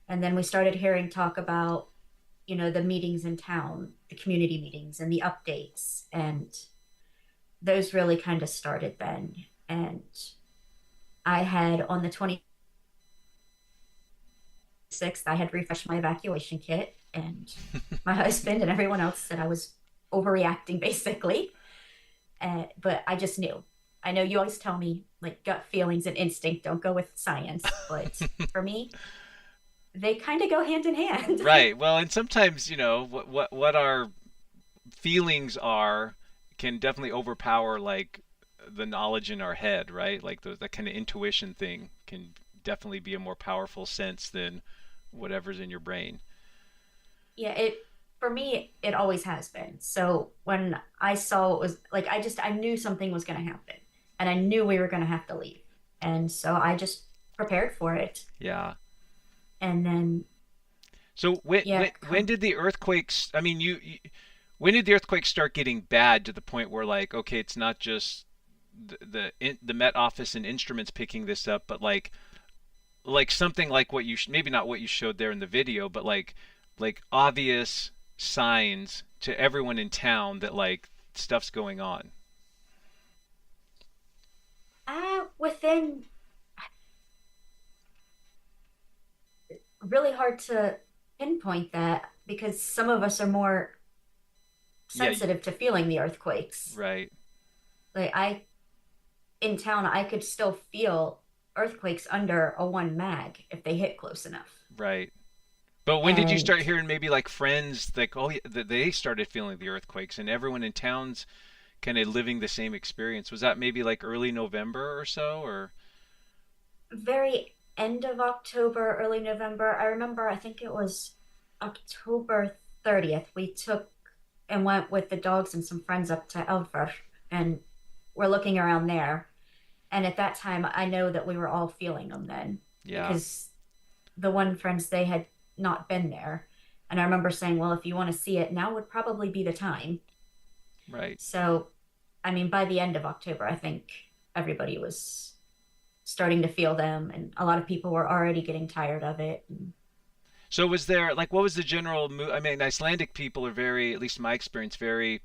And then we started hearing talk about, the meetings in town, the community meetings and the updates. And those really kind of started then. And I had on the 26th, I had refreshed my evacuation kit, and my husband and everyone else said I was overreacting basically. But I just knew. I know you always tell me like gut feelings and instinct don't go with science, but for me, they kind of go hand in hand. Right. Well, and sometimes, what our feelings are can definitely overpower like the knowledge in our head, right? Like that kind of intuition thing can definitely be a more powerful sense than whatever's in your brain. Yeah, it for me it always has been. So when I saw it was like I knew something was going to happen and I knew we were going to have to leave. And so I just prepared for it. Yeah. And then So when yeah, when did the earthquakes? I mean, when did the earthquakes start getting bad to the point where like, okay, it's not just the Met Office and instruments picking this up, but like something like what maybe not what you showed there in the video, but like obvious signs to everyone in town that like stuff's going on. within really hard to pinpoint that because some of us are more Yeah, sensitive to feeling the earthquakes. right, Like I in town, I could still feel earthquakes under a one mag if they hit close enough. right. But when did you And start hearing maybe like friends like oh yeah, that they started feeling the earthquakes and everyone in town's kind of living the same experience? Was that maybe like early November or so or very end of October, early November, I remember, I think it was October 30th, we took and went with the dogs and some friends up to Elfur and we're looking around there. And at that time, I know that we were all feeling them then yeah, because the one friends, they had not been there. And I remember saying, well, if you want to see it, now would probably be the time. right. So, I mean, by the end of October, I think everybody was starting to feel them, and a lot of people were already getting tired of it. So was there like what was the general mood? I mean, Icelandic people are very, at least in my experience, very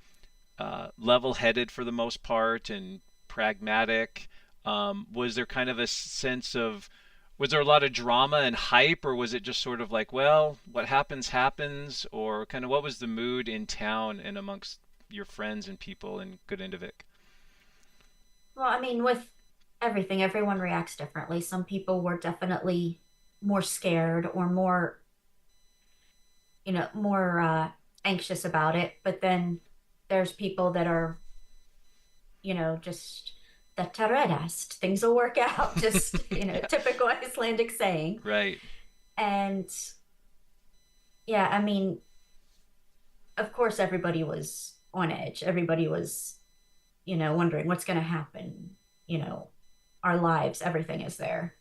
level-headed for the most part and pragmatic. Was there kind of a sense of, was there a lot of drama and hype, or was it just sort of like, well, what happens happens, or kind of what was the mood in town and amongst your friends and people in Grindavik? Well, I mean, with everything, everyone reacts differently. Some people were definitely more scared or more, more anxious about it. But then there's people that are, just the reddest. Things will work out. Just, Yeah, typical Icelandic saying. right. And yeah, I mean, of course, everybody was on edge. Everybody was, wondering what's going to happen. You know, our lives, everything is there.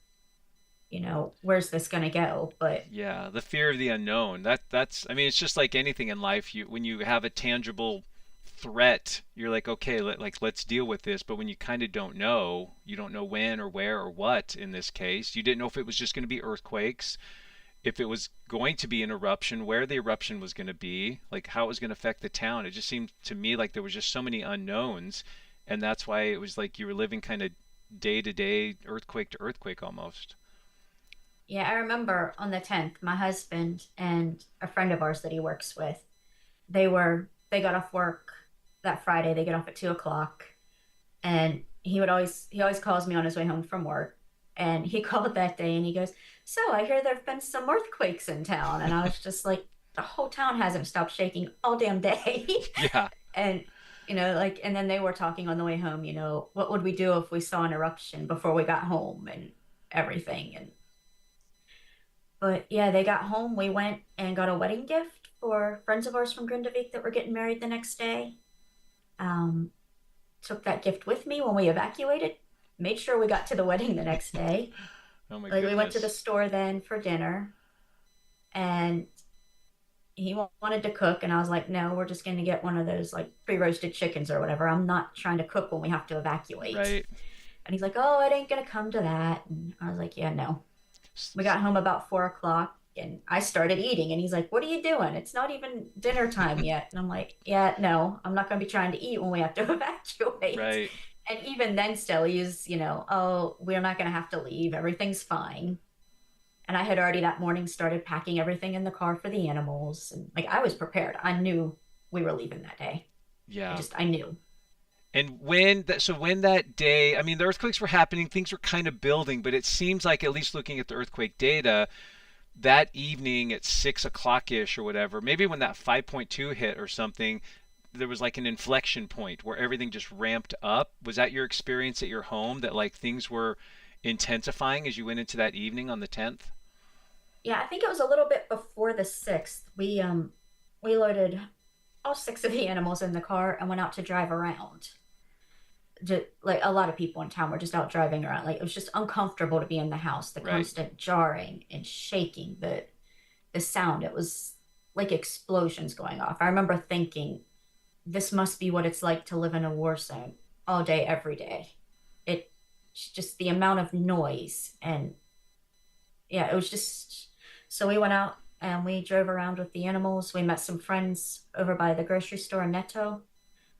Where's this going to go? But Yeah, the fear of the unknown. That's I mean it's just like anything in life. You when you have a tangible threat, you're like, okay, let's deal with this. But when you kind of don't know, you don't know when or where or what in this case. You didn't know if it was just going to be earthquakes, if it was going to be an eruption, where the eruption was going to be, like how it was going to affect the town. It just seemed to me like there was just so many unknowns, and that's why it was like you were living kind of day to day, earthquake to earthquake almost. yeah, I remember on the 10th, my husband and a friend of ours that he works with, they got off work that Friday. They get off at 2 o'clock. And he always calls me on his way home from work. And he called that day and he goes, so I hear there have been some earthquakes in town. And I was just like, the whole town hasn't stopped shaking all damn day. Yeah, And, like, and then they were talking on the way home, what would we do if we saw an eruption before we got home and everything. And, but yeah, they got home. We went and got a wedding gift for friends of ours from Grindavik that were getting married the next day. Um, Took that gift with me when we evacuated, made sure we got to the wedding the next day. oh my Like we went to the goodness. store then for dinner and he wanted to cook and I was like, no, we're just going to get one of those like pre-roasted chickens or whatever. I'm not trying to cook when we have to evacuate. Right. And he's like, oh, it ain't going to come to that. And I was like, yeah, no. S- We s- got home about 4 o'clock and I started eating and he's like, what are you doing? It's not even dinner time yet. And I'm like, yeah, no, I'm not going to be trying to eat when we have to evacuate. Right. And even then still he's, oh, we're not going to have to leave. Everything's fine. And I had already that morning started packing everything in the car for the animals. And like I was prepared. I knew we were leaving that day. Yeah. I knew. And when that day, I mean, the earthquakes were happening, things were kind of building, but it seems like, at least looking at the earthquake data, that evening at 6 o'clock ish or whatever, maybe when that 5.2 hit or something, there was like an inflection point where everything just ramped up. Was that your experience at your home, that like things were intensifying as you went into that evening on the 10th? Yeah, I think it was a little bit before the 6th. We loaded all six of the animals in the car and went out to drive around. Just, like a lot of people in town were just out driving around. Like it was just uncomfortable to be in the house. The Right. constant jarring and shaking, the sound. It was like explosions going off. I remember thinking, this must be what it's like to live in a war zone all day, every day. It's just the amount of noise. And yeah, it was just, so we went out and we drove around with the animals. We met some friends over by the grocery store in Netto.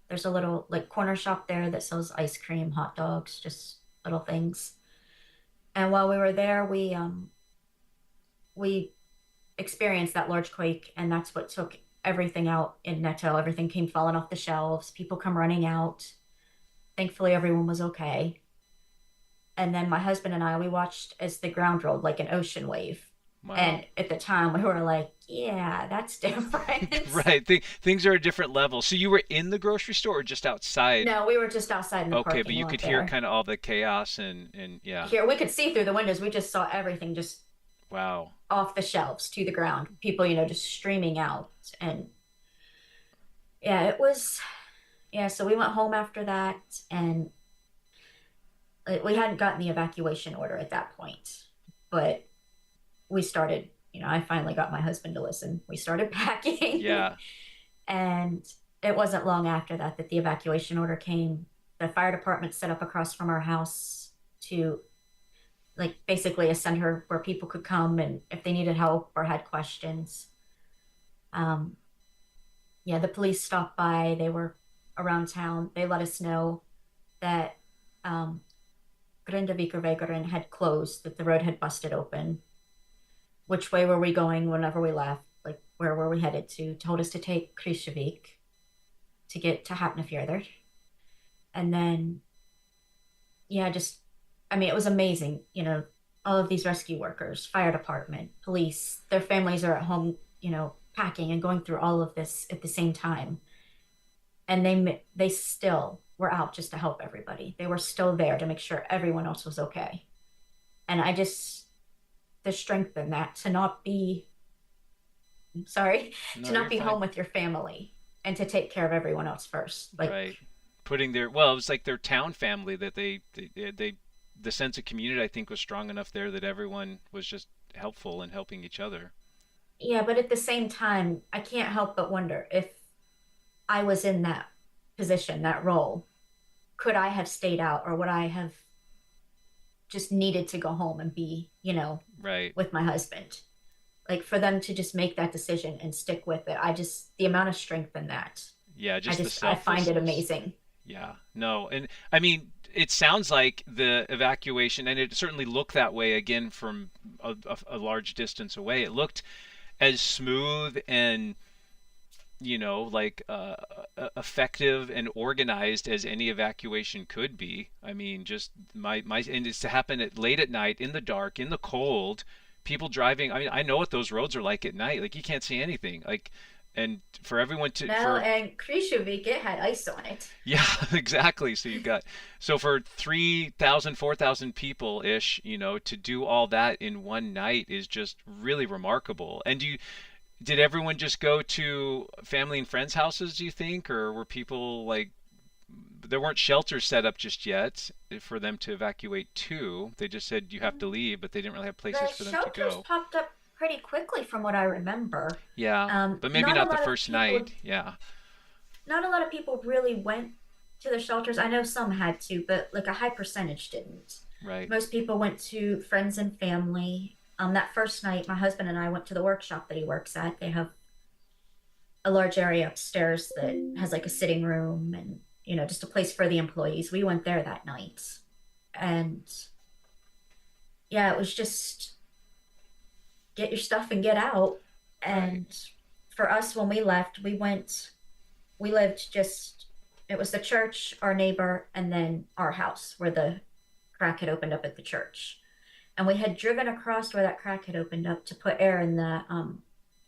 There's a little like corner shop there that sells ice cream, hot dogs, just little things. And while we were there, we experienced that large quake, and that's what took everything out in Netto. Everything came falling off the shelves. People come running out. Thankfully, everyone was okay. And then my husband and I, we watched as the ground rolled like an ocean wave. Wow. And at the time, we were like, yeah, that's different. Right. Things are a different level. So you were in the grocery store or just outside? No, we were just outside in the Okay, but parking you lot could hear there. kind of all the chaos and yeah. Here, we could see through the windows. We just saw everything just Wow. off the shelves to the ground. People, just streaming out. And yeah, it was, yeah. So we went home after that, and we hadn't gotten the evacuation order at that point, but we started, I finally got my husband to listen. We started packing. Yeah. And it wasn't long after that that the evacuation order came. The fire department set up across from our house to like basically a center where people could come and if they needed help or had questions. Um, yeah, the police stopped by. They were around town. They let us know that um, Grindavik had closed, that the road had busted open. Which way were we going whenever we left? Like, where were we headed to? Told us to take Krishevik to get to Hafnarfjörður. And then, yeah, just, I mean, it was amazing. All of these rescue workers, fire department, police, their families are at home, packing and going through all of this at the same time. And they still were out just to help everybody. They were still there to make sure everyone else was okay. And I just, the strength in that to not be, sorry, to No, not you're be fine. home with your family and to take care of everyone else first. Like, Right. Putting their, well, it was like their town family that they the sense of community I think was strong enough there that everyone was just helpful and helping each other. yeah, but at the same time, I can't help but wonder if I was in that position, that role, could I have stayed out or would I have just needed to go home and be, Right. with my husband? Like for them to just make that decision and stick with it. The amount of strength in that, Yeah, just the I find it selflessness. amazing. Yeah, no, and I mean, it sounds like the evacuation, and it certainly looked that way again from a large distance away. It looked as smooth and like effective and organized as any evacuation could be. I mean, just my and it's to happen at late at night in the dark, in the cold, people driving. I mean, I know what those roads are like at night. Like you can't see anything. Like, and for everyone to No, for and Krishuvik, it had ice on it. yeah, exactly. So you've got so for 3,000, 4,000 people ish, to do all that in one night is just really remarkable. And did everyone just go to family and friends' houses, do you think, or were people like there weren't shelters set up just yet for them to evacuate to? They just said you have to leave, but they didn't really have The places for them to shelters go. popped up pretty quickly from what I remember. Yeah, but maybe Not a not the lot of first night. people, Yeah, not a lot of people really went to the shelters. I know some had to, but like a high percentage didn't. right. Most people went to friends and family. That first night, my husband and I went to the workshop that he works at. They have a large area upstairs that has like a sitting room and, just a place for the employees. We went there that night. And yeah, it was just get your stuff and get out. Right. And for us, when we left, we lived just, it was the church, our neighbor, and then our house where the crack had opened up at the church. And we had driven across where that crack had opened up to put air in the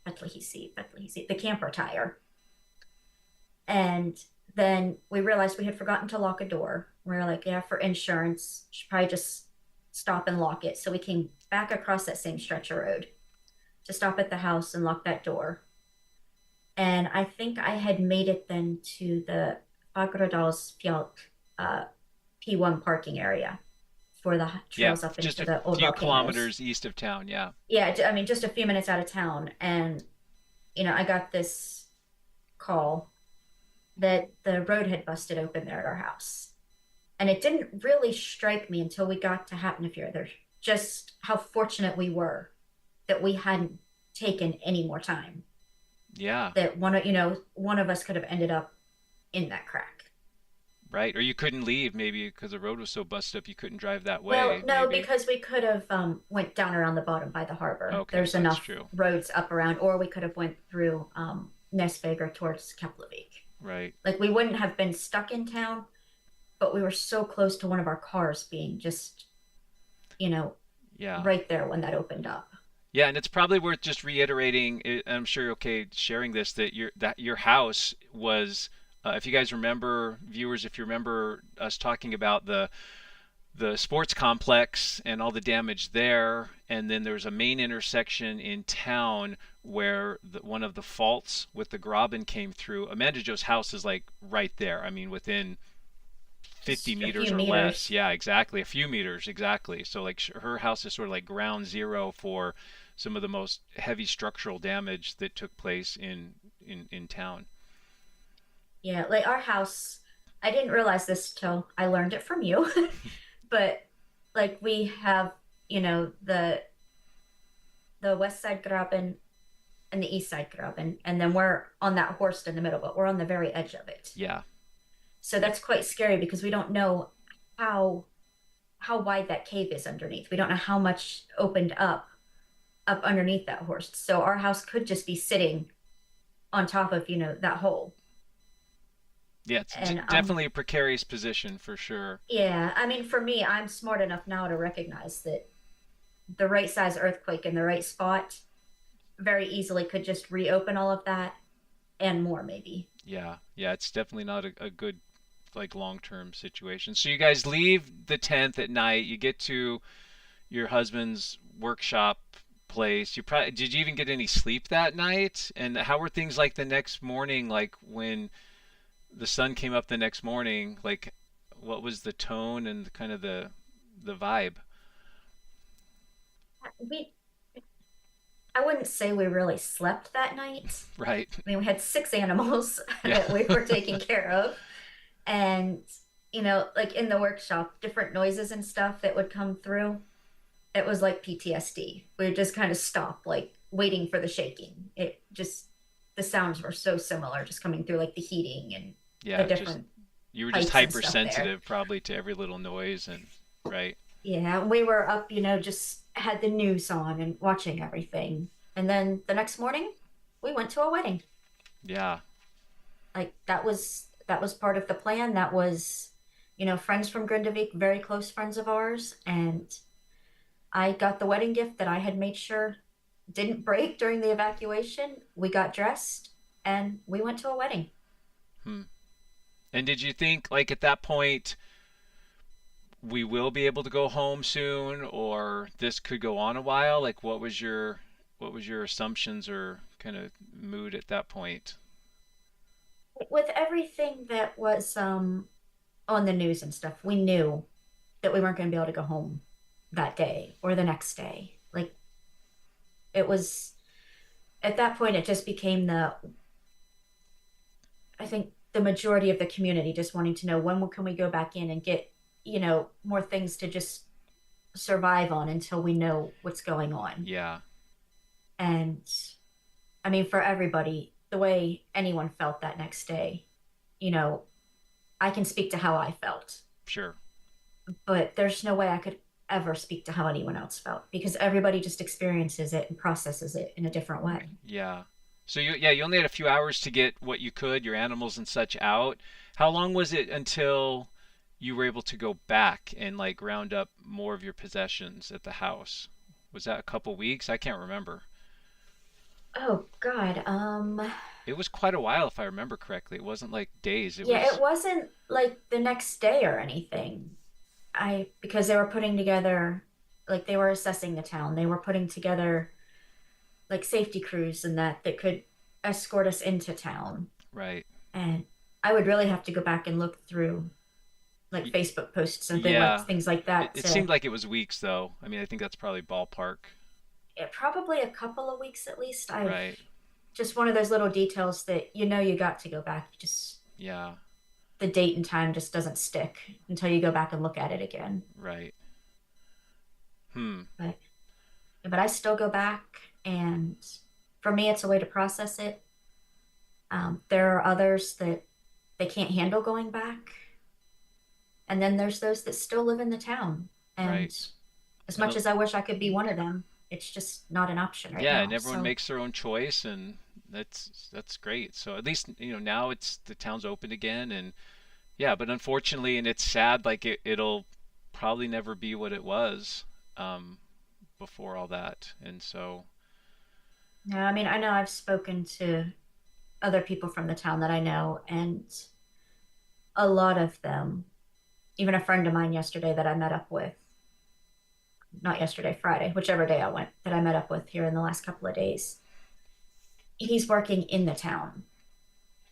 the camper tire. And then we realized we had forgotten to lock a door. We were like, yeah, for insurance, should probably just stop and lock it. So we came back across that same stretch of road to stop at the house and lock that door. And I think I had made it then to the Fagradalsfjall uh, P1 parking area for the Yeah, trails up just into a the old few volcanoes. kilometers east of town. Yeah. Yeah, I mean, just a few minutes out of town. And, I got this call that the road had busted open there at our house. And it didn't really strike me until we got to Hafnarfjörður just how fortunate we were that we hadn't taken any more time. Yeah. That one of us could have ended up in that crack. Right. Or you couldn't leave maybe because the road was so busted up you couldn't drive that Well, way, no, maybe. because we could have went down around the bottom by the harbor. Okay, There's that's enough true. roads up around, or we could have went through Nesvegar towards Keflavik. Right. Like we wouldn't have been stuck in town, but we were so close to one of our cars being just, you know, Yeah. right there when that opened up. Yeah, and it's probably worth just reiterating. I'm sure you're okay sharing this that your house was. If you guys remember, viewers, if you remember us talking about the sports complex and all the damage there, and then there's a main intersection in town where one of the faults with the Graben came through. Amanda Joe's house is like right there. I mean, within 50 Just a meters few or less. meters. Yeah, exactly. A few meters, exactly. So like her house is sort of like ground zero for some of the most heavy structural damage that took place in town. Yeah, like our house, I didn't realize this till I learned it from you, but like we have, the west side Graben and the east side Graben, and then we're on that horst in the middle, but we're on the very edge of it. Yeah. So Yeah. that's quite scary because we don't know how how wide that cave is underneath. We don't know how much opened up underneath that horst. So our house could just be sitting on top of, that hole. Yeah, it's And definitely a precarious position for sure. yeah, I mean for me, I'm smart enough now to recognize that the right size earthquake in the right spot very easily could just reopen all of that and more maybe. Yeah. Yeah, it's definitely not a good like long-term situation. So you guys leave the tent at night, you get to your husband's workshop place. You probably did you even get any sleep that night? And how were things like the next morning, like when the sun came up the next morning, like what was the tone and kind of the vibe? We I wouldn't say we really slept that night. Right. I mean, we had six animals Yeah. that we were taking care of. And, like in the workshop, different noises and stuff that would come through. It was like PTSD. We would just kind of stop, like waiting for the shaking. The sounds were so similar, just coming through like the heating and the Yeah, just different you were just pipes and stuff there. hypersensitive probably to every little noise and right. Yeah, we were up, just had the news on and watching everything. And then the next morning, we went to a wedding. Yeah. Like that was part of the plan. That was, friends from Grindavik, very close friends of ours, and I got the wedding gift that I had made sure didn't break during the evacuation. We got dressed and we went to a wedding. Hmm. And did you think like at that point we will be able to go home soon or this could go on a while? Like what was your assumptions or kind of mood at that point? With everything that was on the news and stuff, we knew that we weren't going to be able to go home that day or the next day. Like it was at that point, it just became I think the majority of the community just wanting to know when can we go back in and get, more things to just survive on until we know what's going on. Yeah, And I mean, for everybody, the way anyone felt that next day, you know, I can speak to how I felt, sure. but there's no way I could ever speak to how anyone else felt because everybody just experiences it and processes it in a different way. Yeah. So you only had a few hours to get what you could, your animals and such out. How long was it until you were able to go back and like round up more of your possessions at the house. Was that a couple weeks? I can't remember. Oh God. It was quite a while if I remember correctly. It wasn't like days. It Yeah, it was wasn't like the next day or anything. Because they were putting together, like they were assessing the town. They were putting together like safety crews and that could escort us into town. right. And I would really have to go back and look through like Y- Facebook posts and yeah. things like It, that it to seemed like it was weeks though. I mean, I think that's probably ballpark. probably a couple of weeks at least. I've Right. just one of those little details that you got to go back. Just Yeah. the date and time just doesn't stick until you go back and look at it again. Right. Hmm. But I still go back, and for me, it's a way to process it. There are others that they can't handle going back, and then there's those that still live in the town. Right. And as And much as I wish I could be one of them, it's just not an option right yeah, and now. everyone So makes their own choice, and that's great. So at least now it's the town's open again, and yeah, but unfortunately, and it's sad, like it'll probably never be what it was um, before all that, and so yeah, I mean, I know I've spoken to other people from the town that I know, and a lot of them, even a friend of mine yesterday that I met up with, not yesterday, Friday, whichever day I went, that I met up with here in the last couple of days, he's working in the town.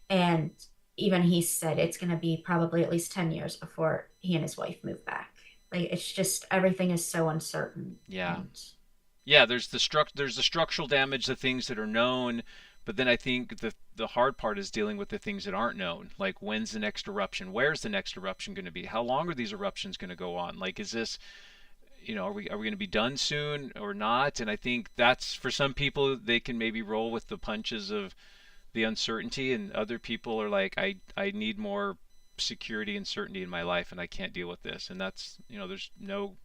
And even he said it's going to be probably at least 10 years before he and his wife move back. Like, it's just everything is so uncertain. yeah, And yeah. There's the structural damage, the things that are known, but then I think the hard part is dealing with the things that aren't known. Like when's the next eruption? Where's the next eruption going to be? How long are these eruptions going to go on? Like is this are we going to be done soon or not? And I think that's for some people they can maybe roll with the punches of the uncertainty, and other people are like, I need more security and certainty in my life, and I can't deal with this. And that's there's no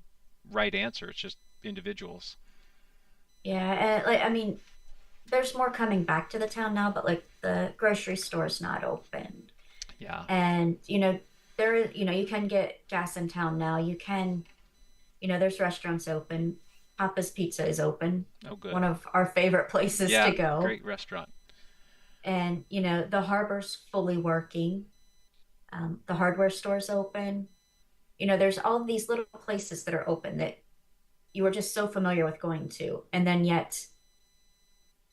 right answer. It's just individuals. yeah, and like, I mean, there's more coming back to the town now, but like the grocery store's not open. Yeah. And, you can get gas in town now. There's restaurants open. Papa's Pizza is open, Oh, good. one of our favorite places to Yeah. go. Great restaurant. And, the harbor's fully working. The hardware store's open. There's all of these little places that are open that you were just so familiar with going to. And then yet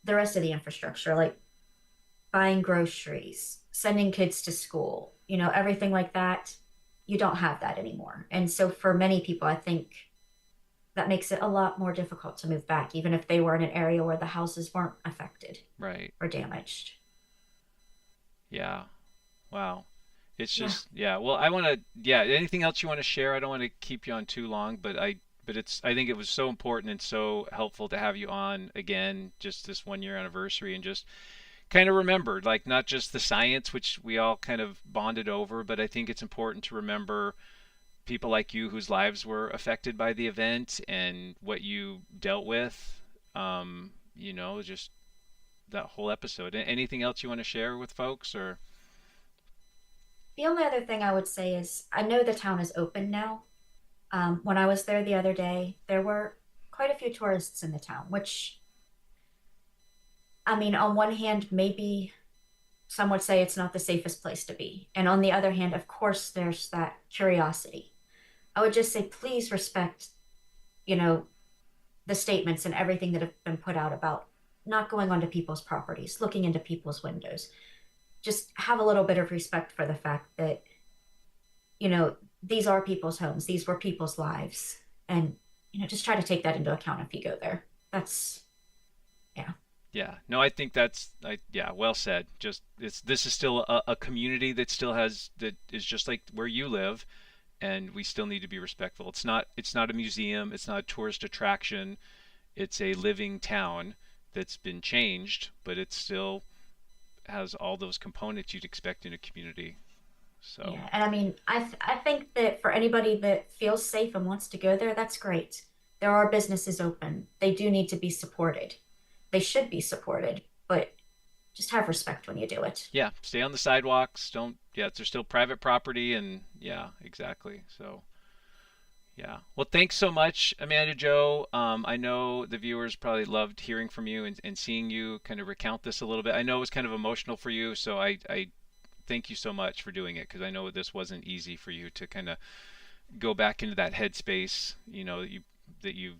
the rest of the infrastructure, like buying groceries, sending kids to school, everything like that, you don't have that anymore. And so for many people, I think that makes it a lot more difficult to move back, even if they were in an area where the houses weren't affected Right. or damaged. Yeah. Wow. It's Yeah. just yeah. Well, I want to yeah. Anything else you want to share? I don't want to keep you on too long, but I think it was so important and so helpful to have you on again, just this 1 year anniversary, and just kind of remembered like not just the science, which we all kind of bonded over, but I think it's important to remember people like you whose lives were affected by the event and what you dealt with. Just that whole episode. Anything else you want to share with folks or? The only other thing I would say is I know the town is open now. When I was there the other day, there were quite a few tourists in the town, which, I mean, on one hand, maybe some would say it's not the safest place to be. And on the other hand, of course, there's that curiosity. I would just say, please respect, you know, the statements and everything that have been put out about not going onto people's properties, looking into people's windows. Just have a little bit of respect for the fact that, these are people's homes, these were people's lives. And, just try to take that into account if you go there. That's, yeah. Yeah, no, I think yeah, well said. Just this is still a community that still has that is just like where you live, and we still need to be respectful. It's not a museum, it's not a tourist attraction. It's a living town that's been changed, but it still has all those components you'd expect in a community. So, Yeah, and I mean, I think that for anybody that feels safe and wants to go there, that's great. There are businesses open. They do need to be supported. They should be supported, but just have respect when you do it. Yeah, stay on the sidewalks. Don't. Yeah, they're still private property, and yeah, exactly. So yeah. Well, thanks so much, Amanda Joe. I know the viewers probably loved hearing from you and seeing you kind of recount this a little bit. I know it was kind of emotional for you, so I thank you so much for doing it because I know this wasn't easy for you to kind of go back into that headspace. You know that you've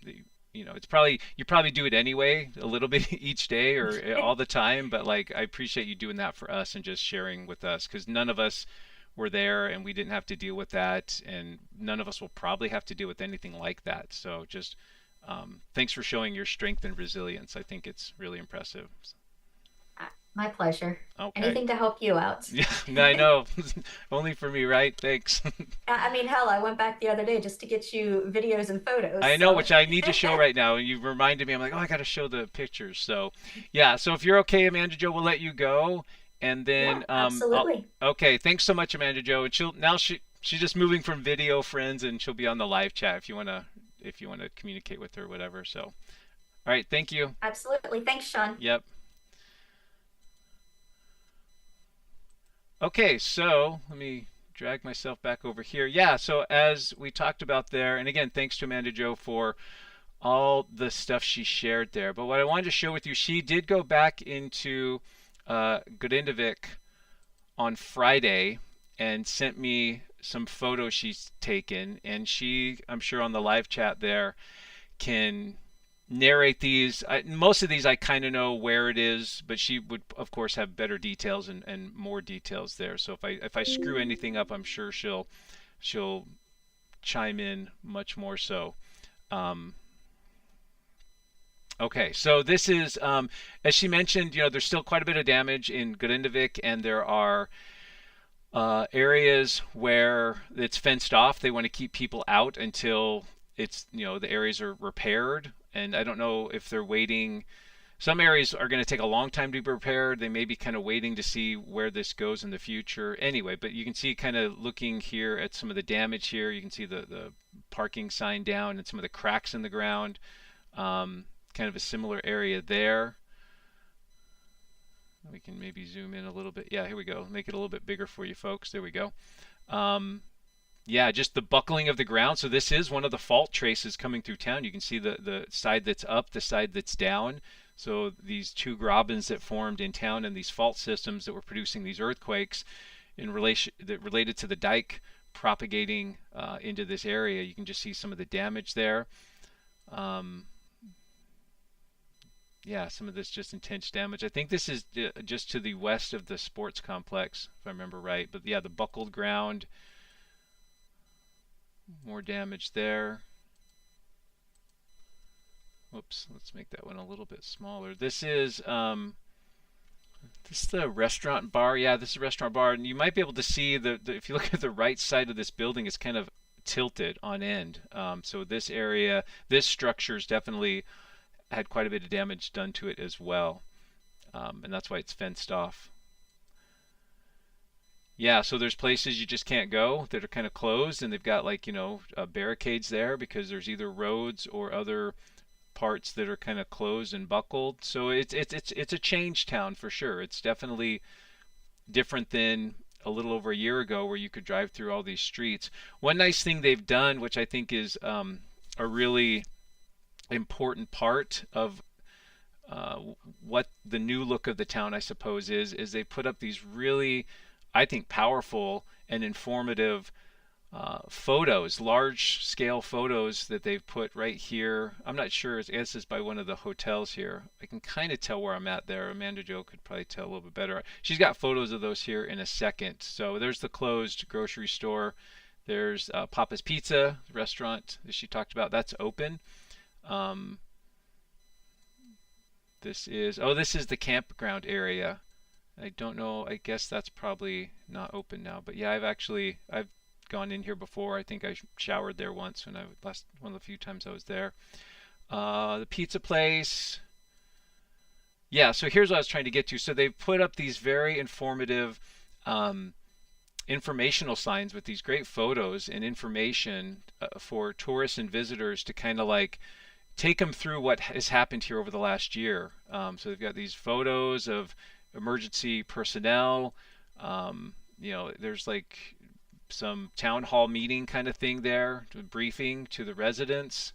that you know it's probably you probably do it anyway a little bit each day or all the time, but like I appreciate you doing that for us and just sharing with us because none of us were there and we didn't have to deal with that, and none of us will probably have to deal with anything like that. So just thanks for showing your strength and resilience. I think it's really impressive. My pleasure. Okay. Anything to help you out. Yeah, I know. Only for me, right? Thanks. I mean, hell, I went back the other day just to get you videos and photos. I know, So, which I need to show right now. You reminded me. I'm like, oh, I got to show the pictures. So, yeah. So if you're okay, Amanda Joe, we'll let you go, and yeah, then absolutely. okay. Thanks so much, Amanda Joe. And she's just moving from video friends, and she'll be on the live chat if you wanna communicate with her, or whatever. So, all right. Thank you. Absolutely. Thanks, Sean. Yep. Okay. So let me drag myself back over here. Yeah. So as we talked about there, and again, thanks to Amanda Joe for all the stuff she shared there. But what I wanted to show with you, she did go back into Grindavik on Friday and sent me some photos she's taken. And she, I'm sure on the live chat there, can narrate these. Most of these I kind of know where it is, but she would, of course, have better details and more details there. So if I screw anything up, I'm sure she'll chime in much more so. Um, Okay, so this is, as she mentioned, there's still quite a bit of damage in Grindavik, and there are areas where it's fenced off. They want to keep people out until the areas are repaired. And I don't know if they're waiting. Some areas are going to take a long time to be repaired. They may be kind of waiting to see where this goes in the future. Anyway, but you can see kind of looking here at some of the damage here. You can see the parking sign down and some of the cracks in the ground. Kind of a similar area there. We can maybe zoom in a little bit. Yeah, here we go. Make it a little bit bigger for you folks. There we go. Yeah, just the buckling of the ground. So this is one of the fault traces coming through town. You can see the side that's up, the side that's down. So these two grabens that formed in town and these fault systems that were producing these earthquakes in relation that related to the dike propagating into this area. You can just see some of the damage there. Yeah, some of this just intense damage. I think this is just to the west of the sports complex, if I remember right. But yeah, the buckled ground, more damage there. Whoops, let's make that one a little bit smaller. This is the restaurant bar. Yeah, this is a restaurant bar, and you might be able to see if you look at the right side of this building, it's kind of tilted on end. So this area, this structure is definitely had quite a bit of damage done to it as well, and that's why it's fenced off. Yeah, so there's places you just can't go that are kind of closed, and they've got barricades there because there's either roads or other parts that are kind of closed and buckled. So it's a change town for sure. It's definitely different than a little over a year ago where you could drive through all these streets. One nice thing they've done, which I think is a really important part of what the new look of the town, I suppose, is they put up these really, I think, powerful and informative photos, large scale photos that they've put right here. I'm not sure, this is by one of the hotels here. I can kind of tell where I'm at there. Amanda Jo could probably tell a little bit better. She's got photos of those here in a second. So there's the closed grocery store. There's Papa's Pizza restaurant that she talked about. That's open. This is the campground area. I don't know. I guess that's probably not open now. But yeah, I've gone in here before. I think I showered there once when one of the few times I was there. The pizza place. Yeah. So here's what I was trying to get to. So they've put up these very informative informational signs with these great photos and information for tourists and visitors to kind of like take them through what has happened here over the last year. So they've got these photos of emergency personnel. There's like some town hall meeting kind of thing there, briefing to the residents.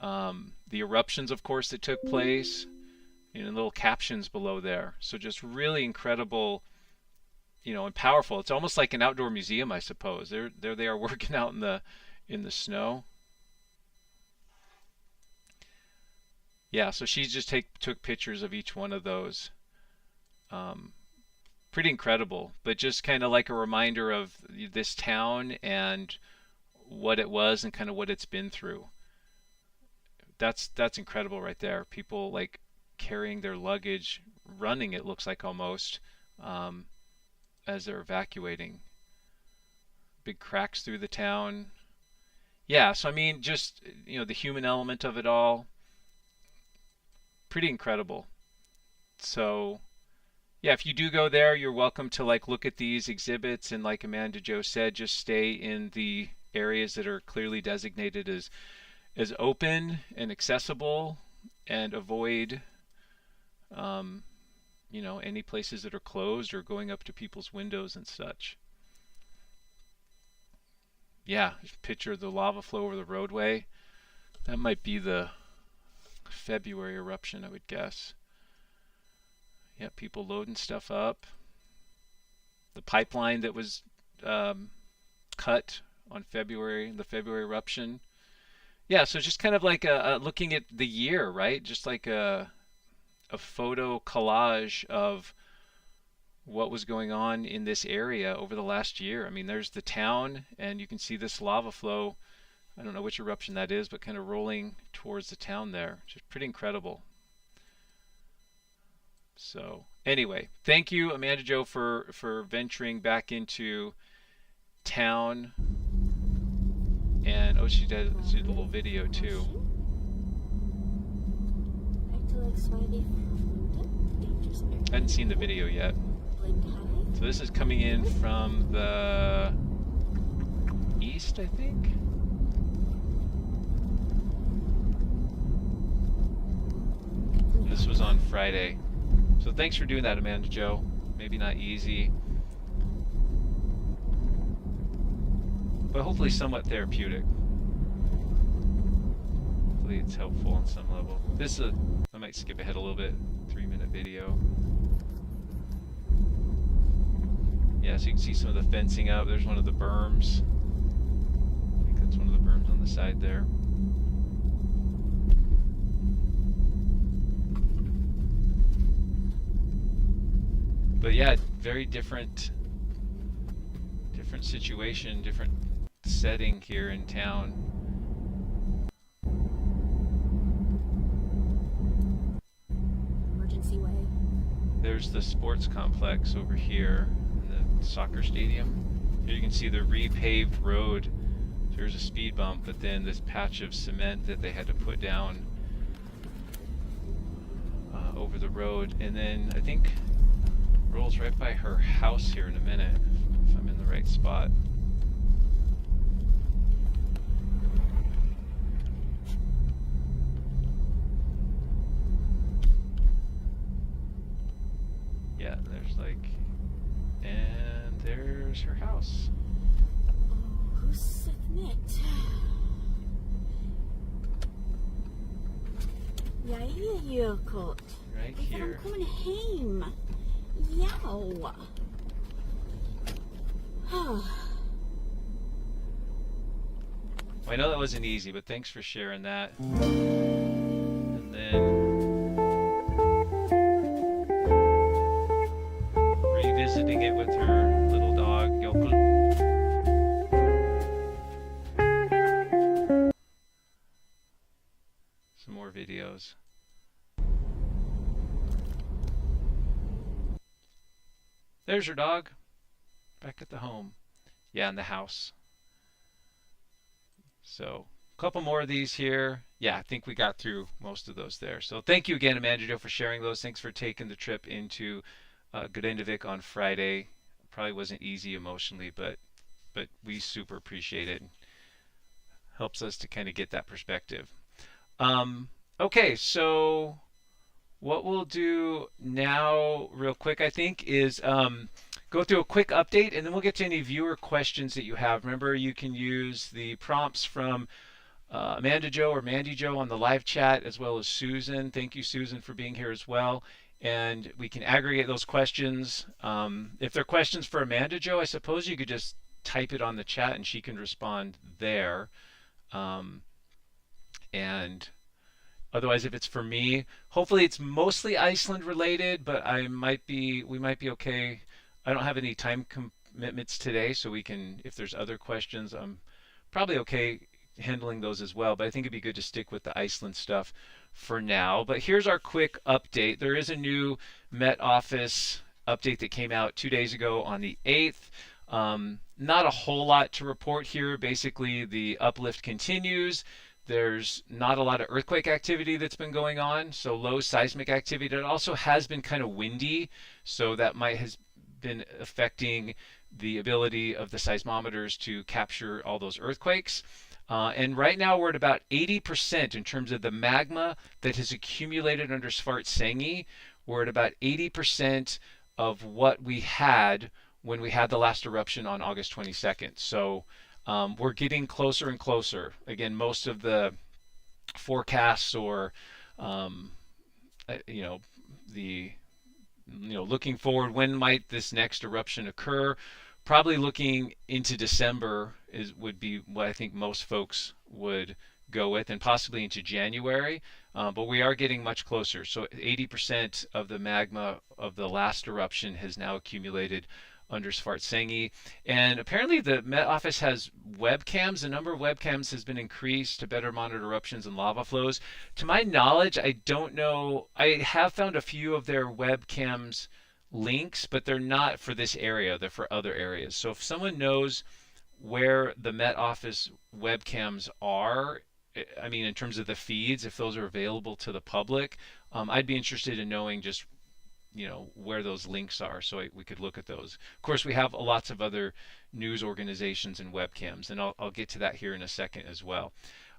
The eruptions, of course, that took place, little captions below there. So just really incredible, and powerful. It's almost like an outdoor museum, I suppose. There they are working out in the snow. Yeah, so she just took pictures of each one of those. Um, Pretty incredible, but just kind of like a reminder of this town and what it was and kind of what it's been through. That's incredible right there. People like carrying their luggage, running, it looks like almost, um, as they're evacuating. Big cracks through the town. Yeah, so I mean, just the human element of it all, pretty incredible. So yeah, if you do go there, you're welcome to like look at these exhibits, and like Amanda Jo said, just stay in the areas that are clearly designated as open and accessible, and avoid any places that are closed or going up to people's windows and such. Yeah, picture the lava flow over the roadway. That might be the February eruption, I would guess. Yeah, people loading stuff up. The pipeline that was cut on the February eruption. Yeah, so just kind of like looking at the year, right? Just like a photo collage of what was going on in this area over the last year. I mean, there's the town, and you can see this lava flow. I don't know which eruption that is, but kind of rolling towards the town there. Just pretty incredible. So anyway, thank you, Amanda Jo, for venturing back into town. And oh, she did a little video too. I hadn't seen the video yet. So this is coming in from the east, I think. This was on Friday. So thanks for doing that, Amanda Jo. Maybe not easy, but hopefully somewhat therapeutic. Hopefully it's helpful on some level. I might skip ahead a little bit, 3-minute video. Yeah, so you can see some of the fencing up. There's one of the berms. I think that's one of the berms on the side there. But yeah, very different situation, different setting here in town. Emergency way. There's the sports complex over here, the soccer stadium. Here you can see the repaved road. There's a speed bump, but then this patch of cement that they had to put down over the road. And then I think rolls right by her house here in a minute, if I'm in the right spot. Yeah, and there's her house. Oh, who's it? Jag gör kort. Right here. I'm coming home. Yow. I know that wasn't easy, but thanks for sharing that. And then revisiting it with her little dog, Yoko. Some more videos. There's your dog. Back at the home. Yeah, in the house. So, a couple more of these here. Yeah, I think we got through most of those there. So, thank you again, Amanda Jo, for sharing those. Thanks for taking the trip into Grindavik on Friday. Probably wasn't easy emotionally, but we super appreciate it. Helps us to kind of get that perspective. Um, okay, so what we'll do now, real quick, I think, is go through a quick update, and then we'll get to any viewer questions that you have. Remember, you can use the prompts from Amanda Joe or Mandy Joe on the live chat, as well as Susan. Thank you, Susan, for being here as well. And we can aggregate those questions. If they're questions for Amanda Joe, I suppose you could just type it on the chat and she can respond there. Um, and otherwise, if it's for me, hopefully it's mostly Iceland related, but we might be okay. I don't have any time commitments today, so we can, if there's other questions, I'm probably okay handling those as well. But I think it'd be good to stick with the Iceland stuff for now. But here's our quick update. There is a new Met Office update that came out 2 days ago on the 8th. Not a whole lot to report here. Basically, the uplift continues. There's not a lot of earthquake activity that's been going on, so low seismic activity. It also has been kind of windy, so that might has been affecting the ability of the seismometers to capture all those earthquakes. And right now we're at about 80% in terms of the magma that has accumulated under Svartsengi. We're at about 80% of what we had when we had the last eruption on August 22nd. So we're getting closer and closer. Again, most of the forecasts or um, you know the looking forward, when might this next eruption occur? Probably looking into December would be what I think most folks would go with, and possibly into January. But we are getting much closer. So 80% of the magma of the last eruption has now accumulated under Svartsengi. And apparently the Met Office has webcams. The number of webcams has been increased to better monitor eruptions and lava flows. To my knowledge, I don't know. I have found a few of their webcams links, but they're not for this area. They're for other areas. So if someone knows where the Met Office webcams are, I mean, in terms of the feeds, if those are available to the public, I'd be interested in knowing just where those links are, so we could look at those. Of course, we have lots of other news organizations and webcams, and I'll get to that here in a second as well.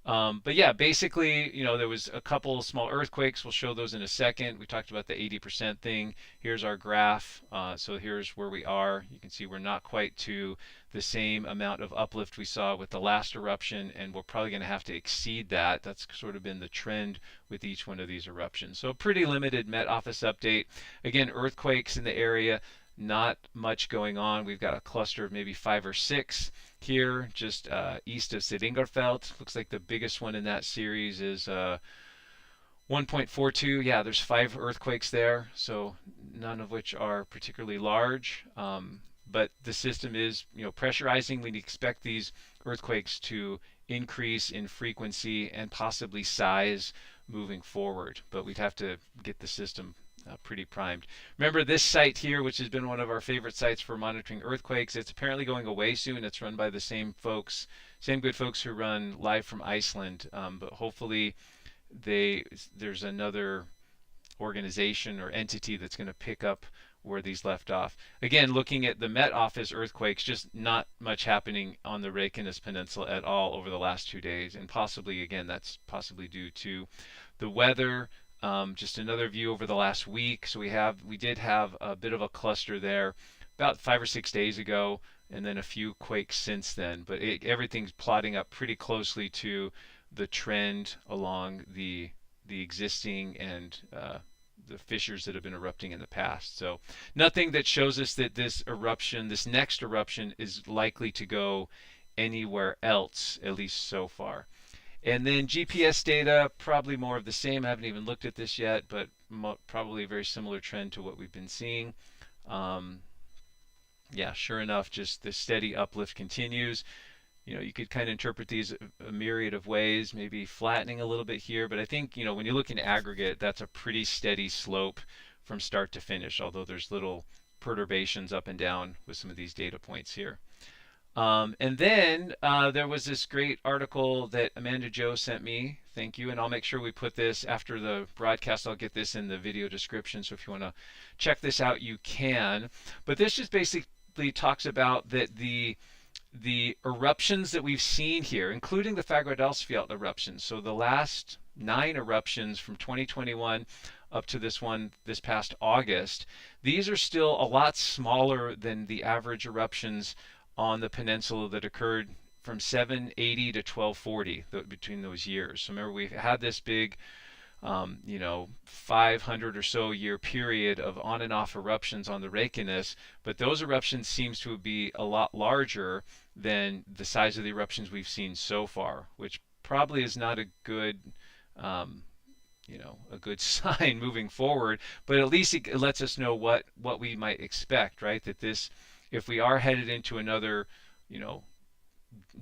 But yeah, basically, there was a couple small earthquakes. We'll show those in a second. We talked about the 80% thing. Here's our graph. So here's where we are. You can see we're not quite to the same amount of uplift we saw with the last eruption, and we're probably going to have to exceed that. That's sort of been the trend with each one of these eruptions. So pretty limited Met Office update. Again, earthquakes in the area, not much going on. We've got a cluster of maybe 5 or 6 here, just east of Sidingarfeld. Looks like the biggest one in that series is 1.42. Yeah, there's 5 earthquakes there, so none of which are particularly large. But the system is, pressurizing. We expect these earthquakes to increase in frequency and possibly size moving forward. But we'd have to get the system pretty primed. Remember this site here, which has been one of our favorite sites for monitoring earthquakes. It's apparently going away soon. It's run by the same folks, same good folks who run Live from Iceland. But hopefully there's another organization or entity that's going to pick up where these left off. Again, looking at the Met Office earthquakes, just not much happening on the Reykjanes Peninsula at all over the last 2 days, and possibly, again, that's possibly due to the weather. Just another view over the last week. So we did have a bit of a cluster there about 5 or 6 days ago, and then a few quakes since then. But everything's plotting up pretty closely to the trend along the existing and the fissures that have been erupting in the past. So nothing that shows us that this next eruption, is likely to go anywhere else, at least so far. And then GPS data, probably more of the same. I haven't even looked at this yet, but probably a very similar trend to what we've been seeing. Yeah, sure enough, just the steady uplift continues. You could kind of interpret these a myriad of ways, maybe flattening a little bit here, but I think, when you look in aggregate, that's a pretty steady slope from start to finish, although there's little perturbations up and down with some of these data points here. And then there was this great article that Amanda Joe sent me. Thank you. And I'll make sure we put this after the broadcast. I'll get this in the video description. So if you want to check this out, you can. But this just basically talks about that the eruptions that we've seen here, including the Fagradalsfjall eruption. So the last 9 eruptions from 2021 up to this one this past August. These are still a lot smaller than the average eruptions on the peninsula that occurred from 780 to 1240 between those years. So remember, we've had this big 500 or so year period of on and off eruptions on the Reykjanes, but those eruptions seems to be a lot larger than the size of the eruptions we've seen so far, which probably is not a good um, a good sign moving forward, but at least it lets us know what we might expect, right? That this, if we are headed into another, you know,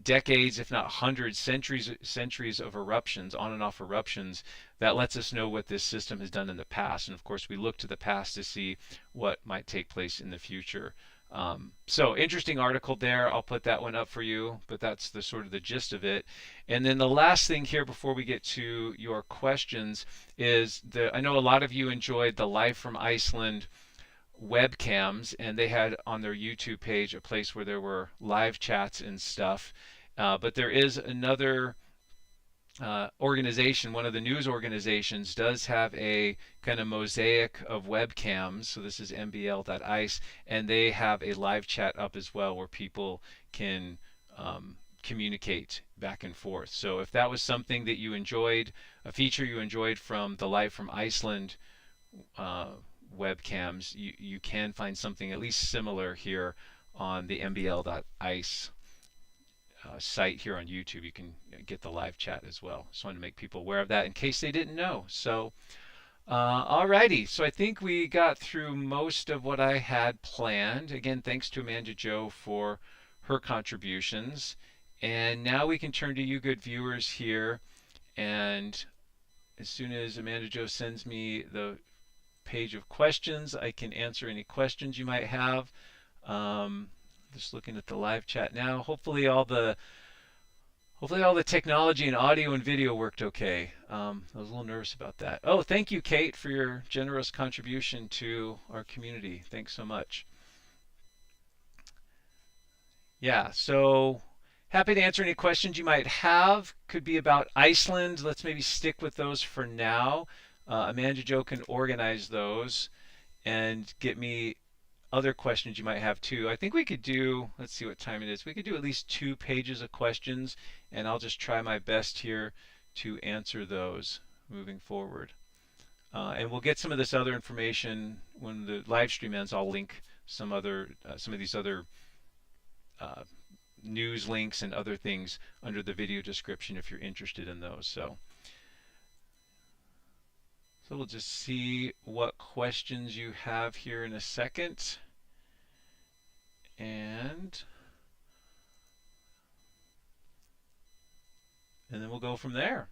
decades, if not hundreds, centuries of eruptions, on and off eruptions, that lets us know what this system has done in the past. And of course, we look to the past to see what might take place in the future. So interesting article there. I'll put that one up for you, but that's the sort of the gist of it. And then the last thing here before we get to your questions is I know a lot of you enjoyed the Live from Iceland webcams, and they had on their YouTube page a place where there were live chats and stuff. But there is another organization, one of the news organizations, does have a kind of mosaic of webcams. So this is mbl.ice, and they have a live chat up as well where people can communicate back and forth. So if that was something that you enjoyed, a feature you enjoyed from the Live from Iceland webcams, you can find something at least similar here on the mbl.ice site here on YouTube. You can get the live chat as well. Just wanted to make people aware of that in case they didn't know. So, alrighty. So I think we got through most of what I had planned. Again, thanks to Amanda Jo for her contributions. And now we can turn to you good viewers here. And as soon as Amanda Jo sends me the page of questions, I can answer any questions you might have. Just looking at the live chat now. Hopefully all the technology and audio and video worked okay. I was a little nervous about that. Oh, thank you, Kate, for your generous contribution to our community. Thanks so much. Yeah, so happy to answer any questions you might have. Could be about Iceland. Let's maybe stick with those for now. Amanda Jo can organize those and get me other questions you might have too. I think we could do, let's see what time it is. We could do at least 2 pages of questions, and I'll just try my best here to answer those moving forward. And we'll get some of this other information when the live stream ends. I'll link some of these other news links and other things under the video description if you're interested in those. So we'll just see what questions you have here in a second. And then we'll go from there.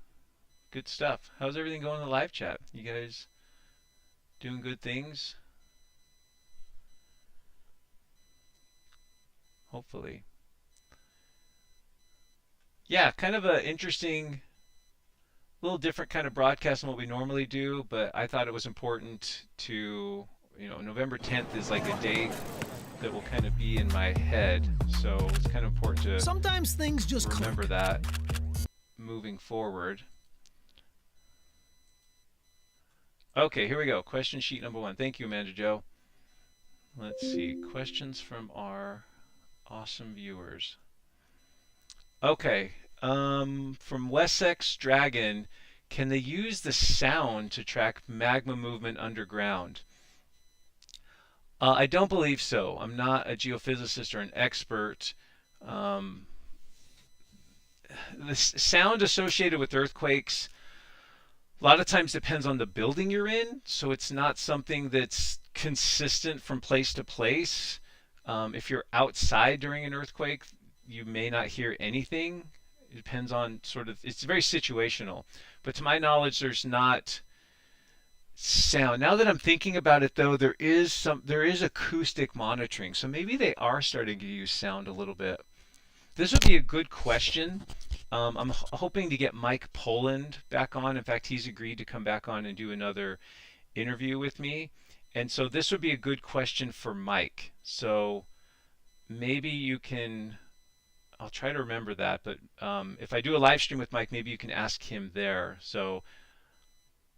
Good stuff. How's everything going in the live chat? You guys doing good things? Hopefully. Yeah, kind of an interesting, little different kind of broadcast than what we normally do, but I thought it was important to, November 10th is like a date that will kind of be in my head, so it's kind of important to sometimes things just remember that moving forward. Okay, here we go. Question sheet number 1. Thank you, Amanda Jo. Let's see. Questions from our awesome viewers. Okay, from Wessex Dragon, can they use the sound to track magma movement underground? I don't believe so. I'm not a geophysicist or an expert. The sound associated with earthquakes a lot of times depends on the building you're in, so it's not something that's consistent from place to place. If you're outside during an earthquake, you may not hear anything. It depends on it's very situational. But to my knowledge, there's not sound. Now that I'm thinking about it, though, there is acoustic monitoring, so maybe they are starting to use sound a little bit. This would be a good question. I'm hoping to get Mike Poland back on. In fact, he's agreed to come back on and do another interview with me. And so this would be a good question for Mike. So maybe you can I'll try to remember that. But if I do a live stream with Mike, maybe you can ask him there. So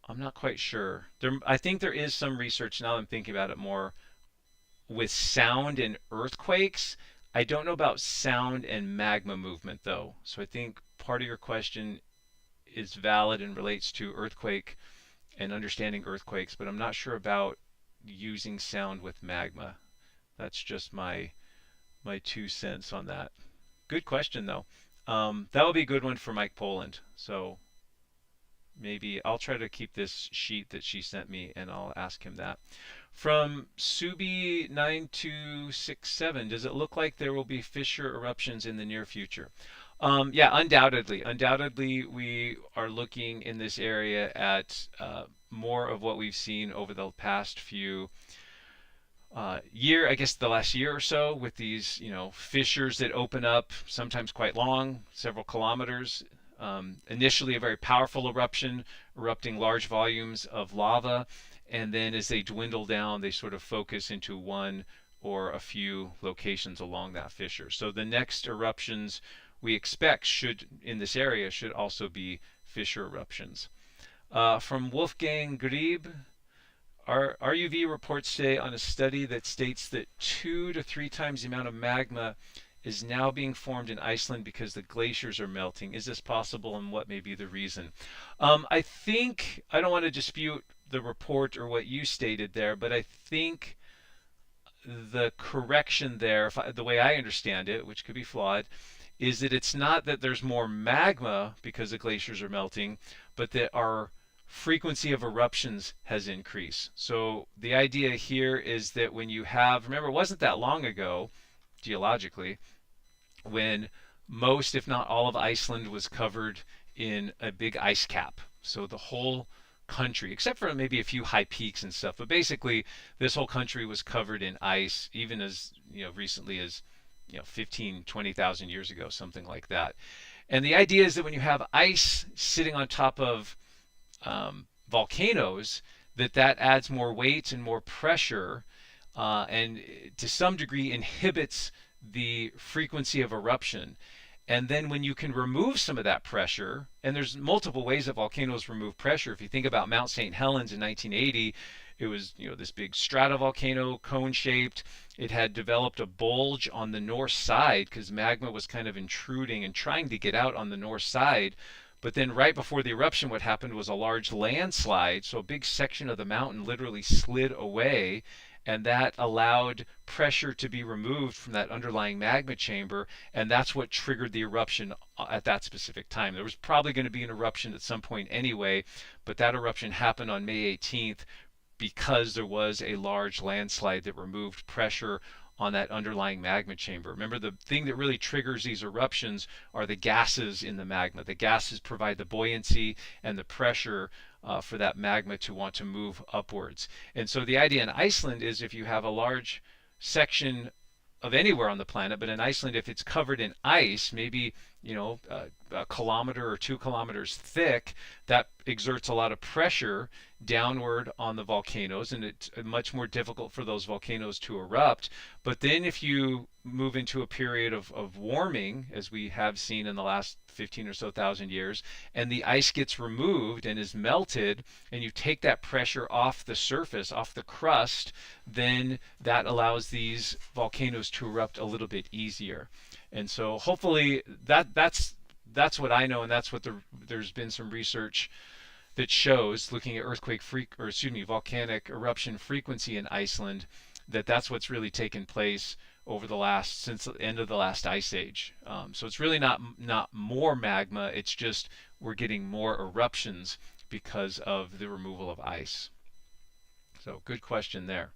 I'm not quite sure. I think there is some research now. I'm thinking about it more with sound and earthquakes. I don't know about sound and magma movement though. So I think part of your question is valid and relates to earthquake and understanding earthquakes, but I'm not sure about using sound with magma. That's just my 2 cents on that. Good question though. That will be a good one for Mike Poland. So maybe I'll try to keep this sheet that she sent me and I'll ask him that. From Subi9267, does it look like there will be fissure eruptions in the near future? Yeah, undoubtedly. Undoubtedly, we are looking in this area at more of what we've seen over the past few I guess the last year or so, with these, fissures that open up, sometimes quite long, several kilometers. Initially, a very powerful eruption, erupting large volumes of lava, and then as they dwindle down, they sort of focus into one or a few locations along that fissure. So the next eruptions we expect in this area should also be fissure eruptions. From Wolfgang Grieb, our RUV reports today on a study that states that 2 to 3 times the amount of magma is now being formed in Iceland because the glaciers are melting. Is this possible, and what may be the reason? I think, I don't want to dispute the report or what you stated there, but I think the correction there, the way I understand it, which could be flawed, is that it's not that there's more magma because the glaciers are melting, but that our frequency of eruptions has increased. So the idea here is that when you have, remember, it wasn't that long ago, geologically, when most, if not all, of Iceland was covered in a big ice cap. So the whole country, except for maybe a few high peaks and stuff, but basically this whole country was covered in ice, even as recently as 15, 20,000 years ago, something like that. And the idea is that when you have ice sitting on top of volcanoes, that adds more weight and more pressure, and to some degree inhibits the frequency of eruption. And then when you can remove some of that pressure, and there's multiple ways that volcanoes remove pressure. If you think about Mount St. Helens in 1980, it was this big stratovolcano, cone-shaped. It had developed a bulge on the north side because magma was kind of intruding and trying to get out on the north side. But then right before the eruption, what happened was a large landslide. So a big section of the mountain literally slid away, and that allowed pressure to be removed from that underlying magma chamber, and that's what triggered the eruption at that specific time. There was probably going to be an eruption at some point anyway, but that eruption happened on May 18th because there was a large landslide that removed pressure on that underlying magma chamber. Remember, the thing that really triggers these eruptions are the gases in the magma. The gases provide the buoyancy and the pressure for that magma to want to move upwards. And so the idea in Iceland is if you have a large section of anywhere on the planet, but in Iceland, if it's covered in ice, maybe a kilometer or 2 kilometers thick, that exerts a lot of pressure downward on the volcanoes, and it's much more difficult for those volcanoes to erupt. But then if you move into a period of warming, as we have seen in the last 15 or so thousand years, and the ice gets removed and is melted, and you take that pressure off the surface, off the crust, then that allows these volcanoes to erupt a little bit easier. And so hopefully that's what I know, and that's what there's been some research that shows, looking at volcanic eruption frequency in Iceland, that's what's really taken place over since the end of the last ice age. So it's really not more magma. It's just we're getting more eruptions because of the removal of ice. So good question there.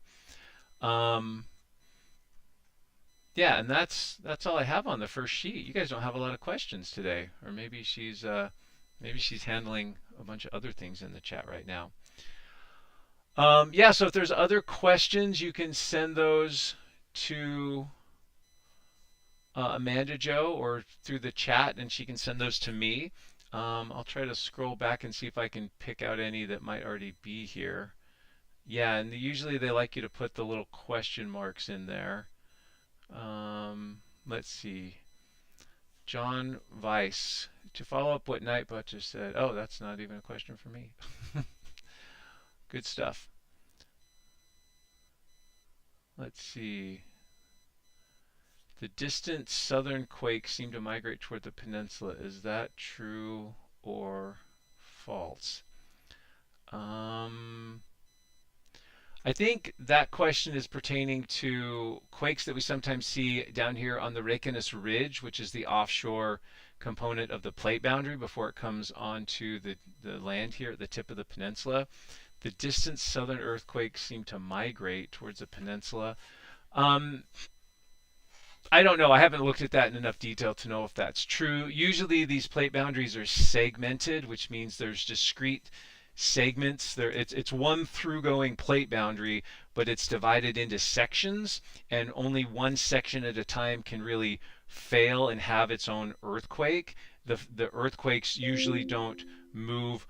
Yeah, and that's all I have on the first sheet. You guys don't have a lot of questions today, or maybe she's handling a bunch of other things in the chat right now. Yeah, so if there's other questions, you can send those to Amanda Jo or through the chat, and she can send those to me. I'll try to scroll back and see if I can pick out any that might already be here. Yeah, and usually they like you to put the little question marks in there. Let's see. John Weiss. To follow up what Nightbot just said. Oh, that's not even a question for me. Good stuff. Let's see. The distant southern quakes seem to migrate toward the peninsula. Is that true or false? Um, I think that question is pertaining to quakes that we sometimes see down here on the Reykjanes Ridge, which is the offshore component of the plate boundary before it comes onto the land here at the tip of the peninsula. The distant southern earthquakes seem to migrate towards the peninsula. Um, I don't know. I haven't looked at that in enough detail to know if that's true. Usually these plate boundaries are segmented, which means there's discrete segments. It's one through-going plate boundary, but it's divided into sections, and only one section at a time can really fail and have its own earthquake. The earthquakes usually don't move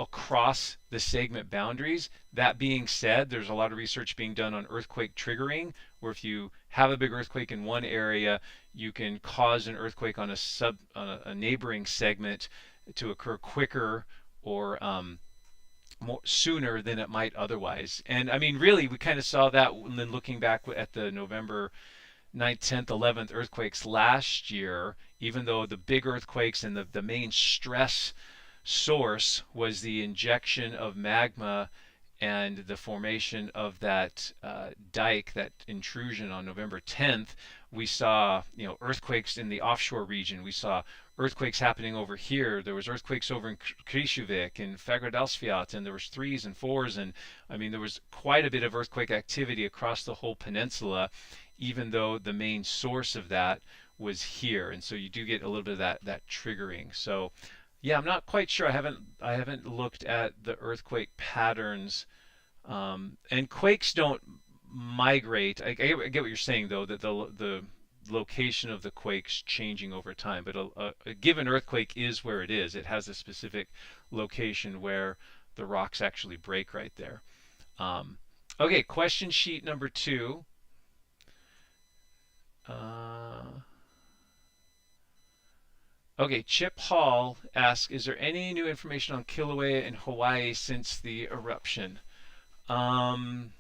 across the segment boundaries. That being said, there's a lot of research being done on earthquake triggering, where if you have a big earthquake in one area, you can cause an earthquake on a neighboring segment to occur quicker or more sooner than it might otherwise. And I mean, really, we kind of saw that when looking back at the November 9th, 10th, 11th earthquakes last year, even though the big earthquakes and the main stress source was the injection of magma and the formation of that dike, that intrusion on November 10th, we saw earthquakes in the offshore region. We saw earthquakes happening over here. There was earthquakes over in Krishuvik and Fagradalsfjall, and there was threes and fours, and I mean there was quite a bit of earthquake activity across the whole peninsula, even though the main source of that was here. And so you do get a little bit of that triggering. So yeah, I'm not quite sure. I haven't looked at the earthquake patterns, and quakes don't migrate. I get what you're saying though, that the location of the quakes changing over time, but a given earthquake is where it is. It has a specific location where the rocks actually break right there. Um, okay, question sheet number 2. Uh, Okay, Chip Hall asks, is there any new information on Kilauea in Hawaii since the eruption? Um,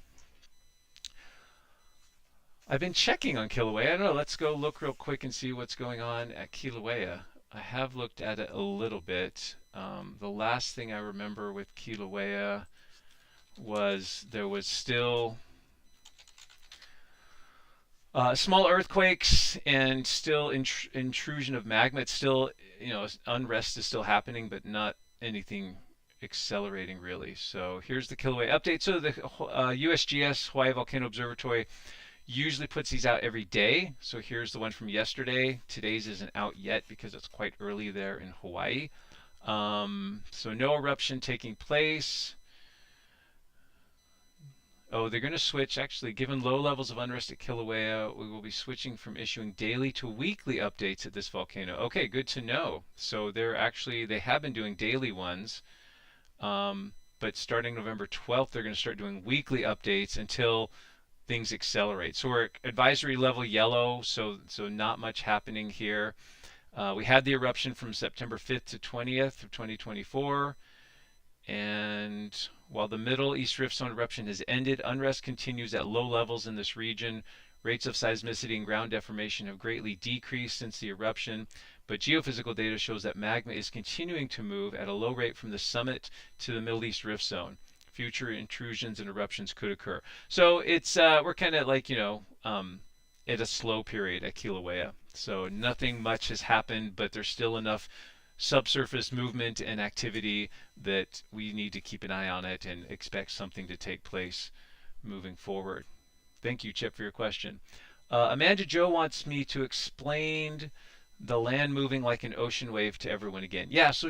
I've been checking on Kilauea. I don't know. Let's go look real quick and see what's going on at Kilauea. I have looked at it a little bit. The last thing I remember with Kilauea was there was still small earthquakes and still intrusion of magma. It's still, unrest is still happening, but not anything accelerating really. So here's the Kilauea update. So the USGS Hawaii Volcano Observatory usually puts these out every day. So here's the one from yesterday. Today's isn't out yet because it's quite early there in Hawaii. So no eruption taking place. Oh, they're going to switch. Actually, given low levels of unrest at Kilauea, we will be switching from issuing daily to weekly updates at this volcano. Okay, good to know. So they have been doing daily ones, but starting November 12th, they're going to start doing weekly updates until things accelerate. So we're at advisory level yellow, so not much happening here. We had the eruption from September 5th to 20th of 2024. And while the Middle East Rift Zone eruption has ended, unrest continues at low levels in this region. Rates of seismicity and ground deformation have greatly decreased since the eruption, but geophysical data shows that magma is continuing to move at a low rate from the summit to the Middle East Rift Zone. Future intrusions and eruptions could occur. So it's we're kind of like at a slow period at Kilauea. So nothing much has happened, but there's still enough subsurface movement and activity that we need to keep an eye on it and expect something to take place moving forward. Thank you, Chip, for your question. Amanda Jo wants me to explain the land moving like an ocean wave to everyone again. Yeah, so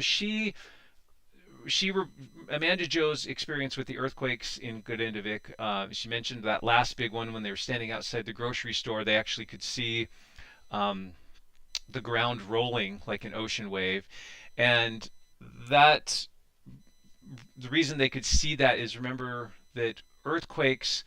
Amanda Jo's experience with the earthquakes in Grindavik, she mentioned that last big one when they were standing outside the grocery store, they actually could see um, the ground rolling like an ocean wave. And that the reason they could see that is, remember that earthquakes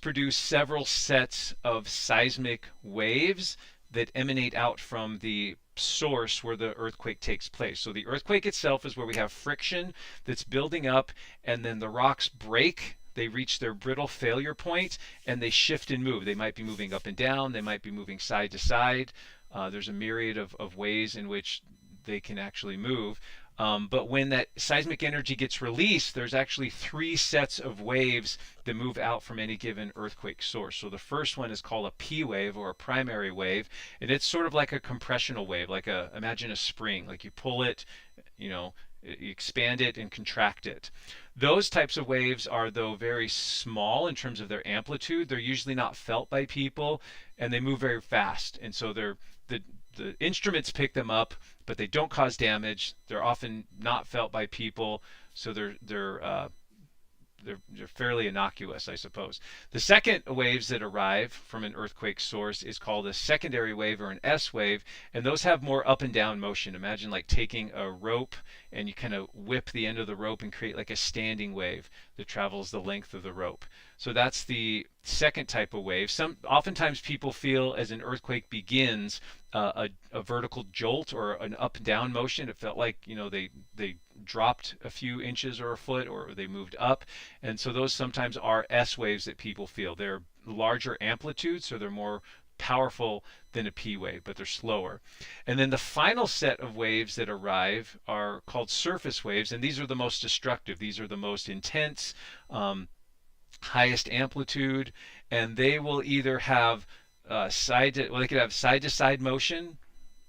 produce several sets of seismic waves that emanate out from the source where the earthquake takes place. So the earthquake itself is where we have friction that's building up, and then the rocks break. They reach their brittle failure point and they shift and move. They might be moving up and down, they might be moving side to side. There's a myriad of ways in which they can actually move. But when that seismic energy gets released, there's actually three sets of waves that move out from any given earthquake source. So the first one is called a P wave, or a primary wave, and it's sort of like a compressional wave, like imagine a spring, like you pull it, you know, you expand it and contract it. Those types of waves are, though, very small in terms of their amplitude. They're usually not felt by people, and they move very fast. And so the instruments pick them up, but they don't cause damage. They're often not felt by people, so they're fairly innocuous, I suppose. The second waves that arrive from an earthquake source is called a secondary wave, or an S wave, and those have more up and down motion. Imagine like taking a rope and you kind of whip the end of the rope and create like a standing wave that travels the length of the rope. So that's the second type of wave. Oftentimes people feel as an earthquake begins a vertical jolt or an up and down motion. It felt like, you know, they dropped a few inches or a foot, or they moved up. And so those sometimes are S waves that people feel. They're larger amplitudes, so they're more powerful than a P wave, but they're slower. And then the final set of waves that arrive are called surface waves, and these are the most destructive. These are the most intense, highest amplitude, and they will either have they could have side to side motion,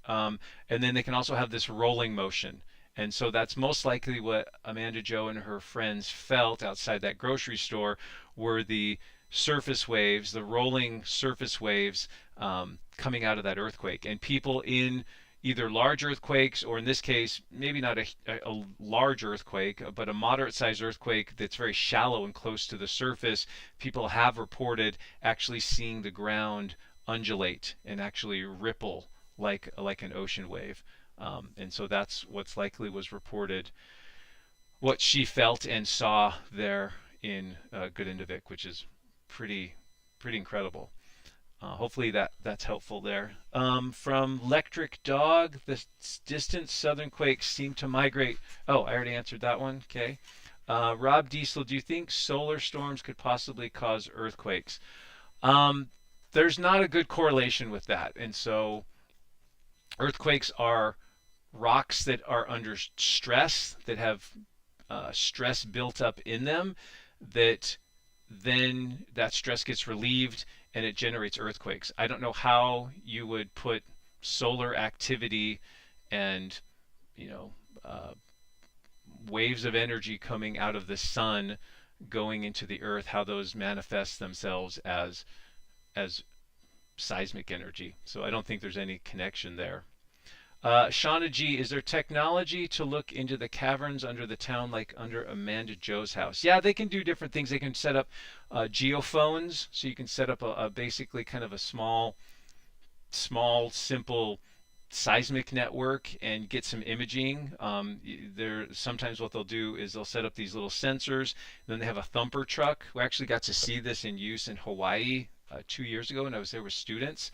and then they can also have this rolling motion. And so that's most likely what Amanda Jo and her friends felt outside that grocery store, were the surface waves, the rolling surface waves, coming out of that earthquake. And people in either large earthquakes, or in this case, maybe not a large earthquake, but a moderate sized earthquake that's very shallow and close to the surface, people have reported actually seeing the ground undulate and actually ripple like an ocean wave. And so that's what's likely was reported, what she felt and saw there in Grindavik, which is pretty incredible. Hopefully that's helpful there. From Electric Dog, the distant southern quakes seem to migrate. Oh, I already answered that one. Okay. Rob Diesel, do you think solar storms could possibly cause earthquakes? There's not a good correlation with that. And so earthquakes are rocks that are under stress, that have stress built up in them, that then that stress gets relieved and it generates earthquakes. I don't know how you would put solar activity and, you know, waves of energy coming out of the sun going into the earth, how those manifest themselves as seismic energy. So I don't think there's any connection there. Shauna G, is there technology to look into the caverns under the town like under Amanda Jo's house? Yeah, they can do different things. They can set up geophones, so you can set up a basically kind of a small, simple seismic network and get some imaging. Sometimes what they'll do is they'll set up these little sensors. Then they have a thumper truck. We actually got to see this in use in Hawaii 2 years ago when I was there with students.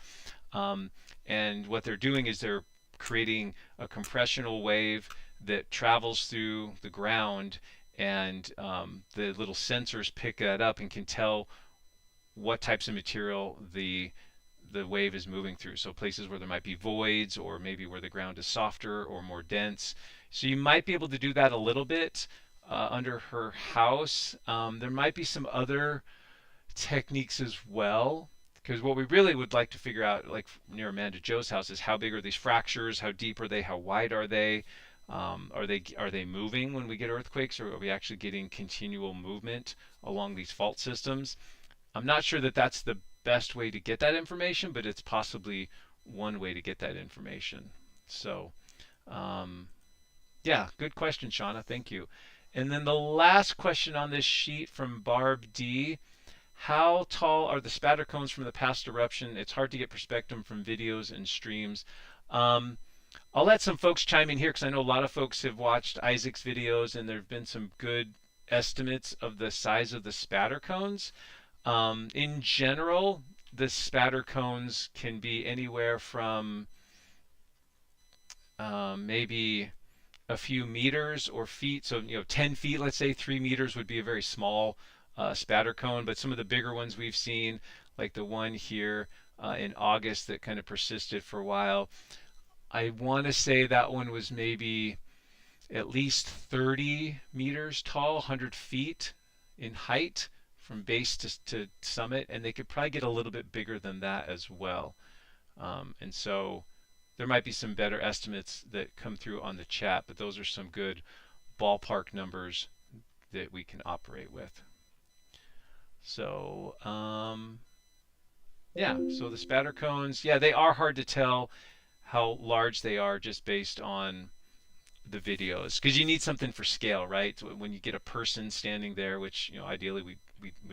And what they're doing is they're creating a compressional wave that travels through the ground, and the little sensors pick that up and can tell what types of material the wave is moving through. So places where there might be voids, or maybe where the ground is softer or more dense. So you might be able to do that a little bit under her house. There might be some other techniques as well, because what we really would like to figure out, like near Amanda Jo's house, is how big are these fractures, how deep are they, how wide are they, are they moving when we get earthquakes, or are we actually getting continual movement along these fault systems? I'm not sure that that's the best way to get that information, but it's possibly one way to get that information. So, yeah, good question, Shauna. Thank you. And then the last question on this sheet from Barb D. How tall are the spatter cones from the past eruption? It's hard to get perspective from videos and streams. I'll let some folks chime in here, because I know a lot of folks have watched Isaac's videos, and there have been some good estimates of the size of the spatter cones. In general, the spatter cones can be anywhere from maybe a few meters or feet. So, 10 feet, let's say 3 meters would be a very small spatter cone. But some of the bigger ones we've seen, like the one here in August that kind of persisted for a while, I want to say that one was maybe at least 30 meters tall, 100 feet in height from base to summit. And they could probably get a little bit bigger than that as well. And so there might be some better estimates that come through on the chat, but those are some good ballpark numbers that we can operate with. So, yeah, so the spatter cones, yeah, they are hard to tell how large they are just based on the videos, because you need something for scale, right? So when you get a person standing there, which ideally we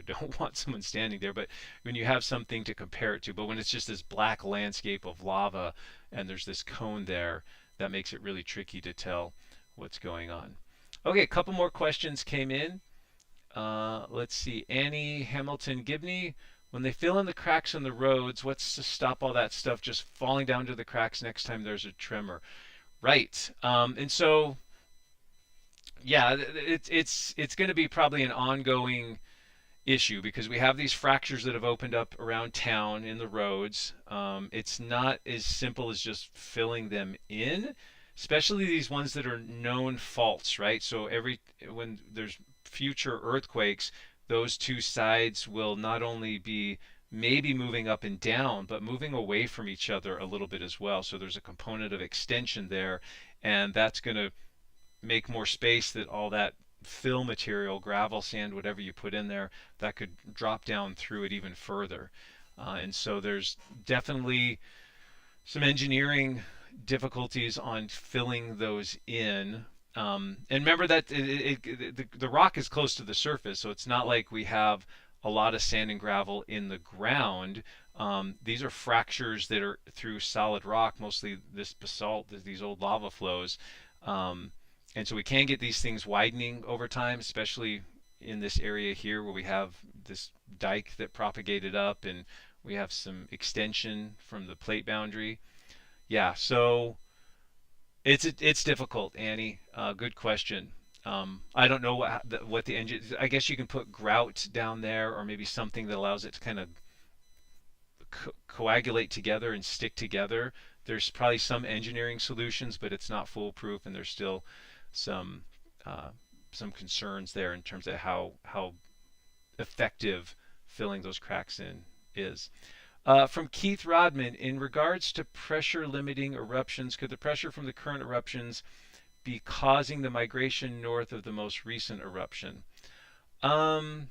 don't want someone standing there, but when you have something to compare it to, but when it's just this black landscape of lava and there's this cone there, that makes it really tricky to tell what's going on. Okay, a couple more questions came in. Let's see. Annie Hamilton Gibney, when they fill in the cracks in the roads, what's to stop all that stuff just falling down to the cracks next time there's a tremor? Right. And so, yeah, it's going to be probably an ongoing issue because we have these fractures that have opened up around town in the roads. It's not as simple as just filling them in, especially these ones that are known faults, right? So when there's future earthquakes, those two sides will not only be maybe moving up and down, but moving away from each other a little bit as well. So there's a component of extension there, and that's going to make more space that all that fill material, gravel, sand, whatever you put in there, that could drop down through it even further. And so there's definitely some engineering difficulties on filling those in. And remember that the rock is close to the surface, so it's not like we have a lot of sand and gravel in the ground. These are fractures that are through solid rock, mostly this basalt, these old lava flows. And so we can get these things widening over time, especially in this area here where we have this dike that propagated up and we have some extension from the plate boundary. Yeah, so it's difficult, Annie. Good question. I don't know what the engine. I guess you can put grout down there, or maybe something that allows it to kind of coagulate together and stick together. There's probably some engineering solutions, but it's not foolproof, and there's still some uh, some concerns there in terms of how effective filling those cracks in is. From Keith Rodman, in regards to pressure limiting eruptions, could the pressure from the current eruptions be causing the migration north of the most recent eruption? I'm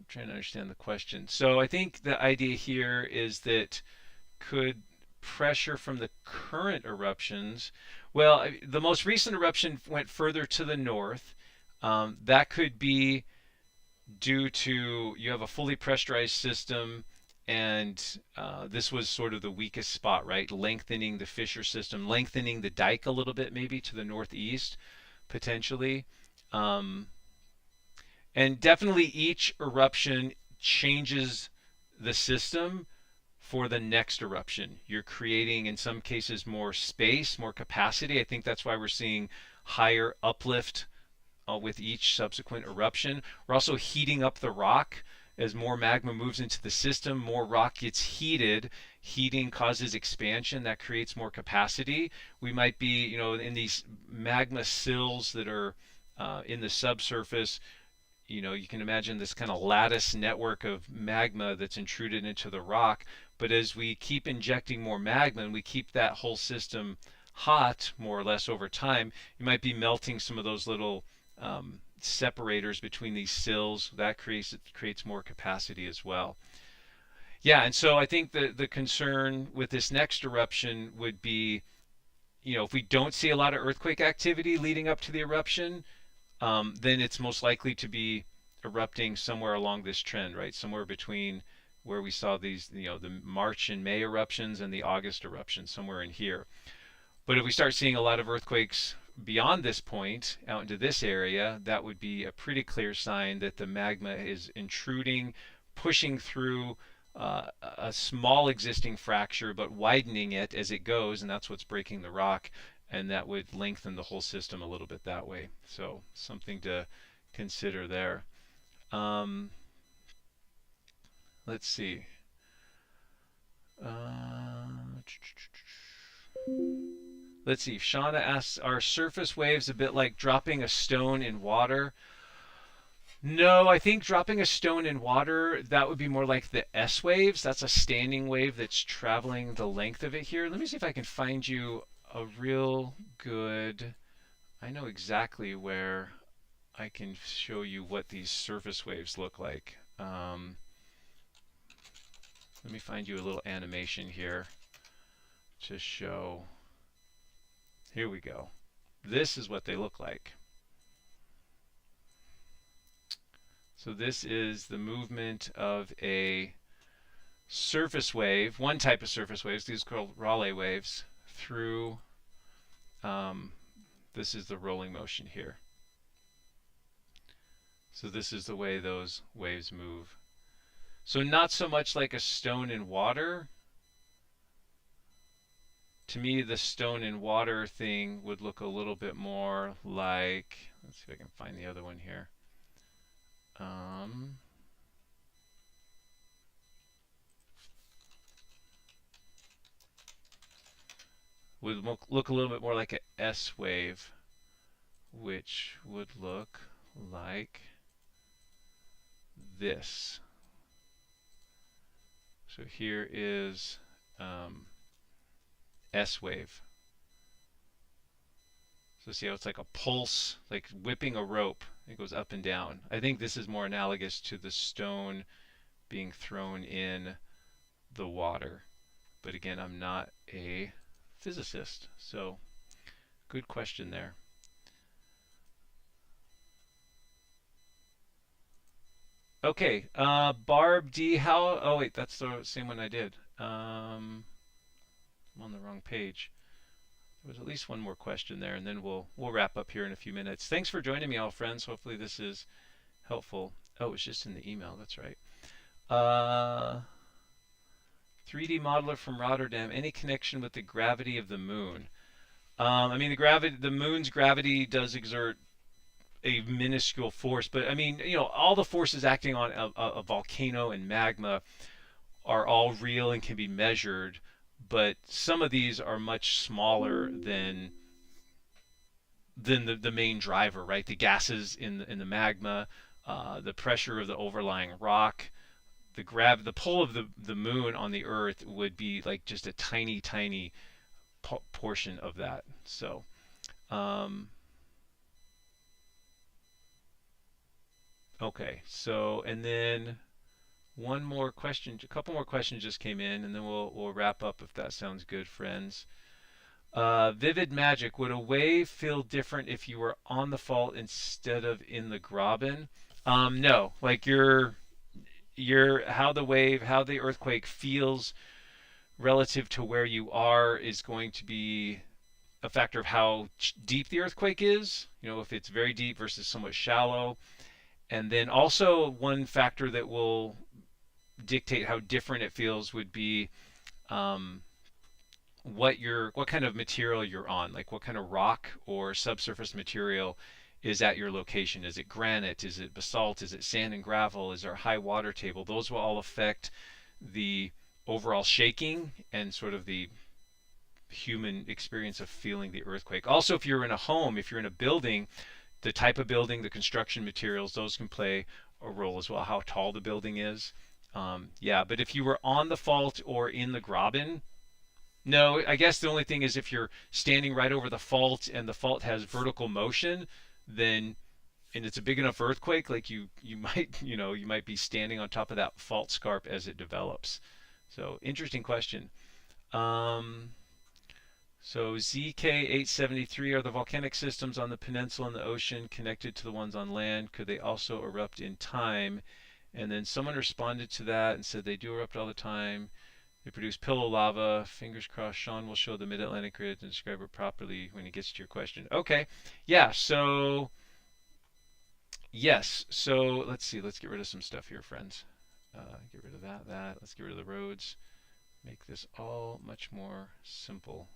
trying to understand the question. So I think the idea here is that could pressure from the current eruptions, well, the most recent eruption went further to the north. That could be due to you have a fully pressurized system, and this was sort of the weakest spot, right? Lengthening the fissure system, lengthening the dike a little bit, maybe to the northeast, potentially. Um, and definitely each eruption changes the system for the next eruption. You're creating, in some cases, more space, more capacity. I think that's why we're seeing higher uplift with each subsequent eruption. We're also heating up the rock. As more magma moves into the system, more rock gets heated. Heating causes expansion. That creates more capacity. We might be, in these magma sills that are in the subsurface. You can imagine this kind of lattice network of magma that's intruded into the rock. But as we keep injecting more magma and we keep that whole system hot, more or less over time, you might be melting some of those little separators between these sills. That creates more capacity as well. Yeah, and so I think the concern with this next eruption would be, if we don't see a lot of earthquake activity leading up to the eruption, then it's most likely to be erupting somewhere along this trend, right? Somewhere between where we saw these, the March and May eruptions and the August eruptions, somewhere in here. But if we start seeing a lot of earthquakes beyond this point, out into this area, that would be a pretty clear sign that the magma is intruding, pushing through a small existing fracture, but widening it as it goes, and that's what's breaking the rock, and that would lengthen the whole system a little bit that way. So something to consider there. Um, let's see. Uh, let's see. Shauna asks, are surface waves a bit like dropping a stone in water? No, I think dropping a stone in water, that would be more like the S waves. That's a standing wave that's traveling the length of it here. Let me see if I can find you a real good. I know exactly where I can show you what these surface waves look like. Let me find you a little animation here to show. Here we go. This is what they look like. So this is the movement of a surface wave, one type of surface waves, these are called Rayleigh waves, through, um, this is the rolling motion here. So this is the way those waves move. So not so much like a stone in water. To me, the stone in water thing would look a little bit more like, let's see if I can find the other one here. Would look a little bit more like a S wave, which would look like this. So here is S wave. So see how it's like a pulse, like whipping a rope. It goes up and down. I think this is more analogous to the stone being thrown in the water. But again, I'm not a physicist, so good question there. Okay, Barb D, how? Oh wait, that's the same one I did. I'm on the wrong page. There was at least one more question there, and then we'll wrap up here in a few minutes. Thanks for joining me, all friends. Hopefully this is helpful. Oh, it's just in the email. That's right. 3D modeler from Rotterdam. Any connection with the gravity of the moon? I mean, the moon's gravity does exert a minuscule force, but I mean, all the forces acting on a volcano and magma are all real and can be measured, but some of these are much smaller than the main driver, right? The gases in the magma, the pressure of the overlying rock, the pull of the moon on the Earth would be like just a tiny, tiny portion of that. So, okay. So, and then one more question, a couple more questions just came in, and then we'll wrap up if that sounds good, friends. Vivid Magic, would a wave feel different if you were on the fault instead of in the graben? No, like how the earthquake feels relative to where you are is going to be a factor of how deep the earthquake is. If it's very deep versus somewhat shallow. And then also one factor that will dictate how different it feels would be um, what kind of material you're on, like what kind of rock or subsurface material is at your location. Is it granite? Is it basalt? Is it sand and gravel? Is there a high water table? Those will all affect the overall shaking and sort of the human experience of feeling the earthquake. Also, if you're in a home, if you're in a building, the type of building, the construction materials, those can play a role as well. How tall the building is. Yeah, but if you were on the fault or in the graben, no, I guess the only thing is if you're standing right over the fault and the fault has vertical motion, then and it's a big enough earthquake, like you might you might be standing on top of that fault scarp as it develops. So interesting question. Um, so ZK873, are the volcanic systems on the peninsula and the ocean connected to the ones on land? Could they also erupt in time? And then someone responded to that and said they do erupt all the time. They produce pillow lava. Fingers crossed Shawn will show the Mid-Atlantic grid and describe it properly when he gets to your question. Okay. Yeah, so yes. So let's see. Let's get rid of some stuff here, friends. Get rid of that. Let's get rid of the roads. Make this all much more simple.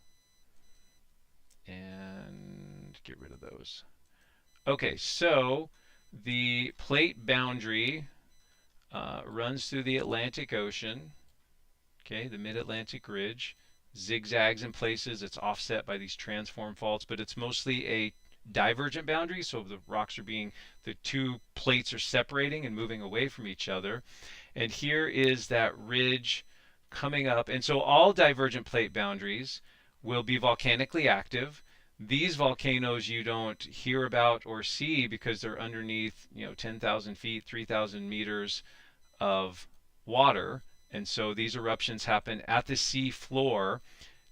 And get rid of those. Okay, so the plate boundary runs through the Atlantic Ocean. Okay, the mid-Atlantic ridge zigzags in places. It's offset by these transform faults, but it's mostly a divergent boundary. So the two plates are separating and moving away from each other. And here is that ridge coming up. And so all divergent plate boundaries will be volcanically active. These volcanoes you don't hear about or see because they're underneath, 10,000 feet, 3,000 meters of water. And so these eruptions happen at the sea floor.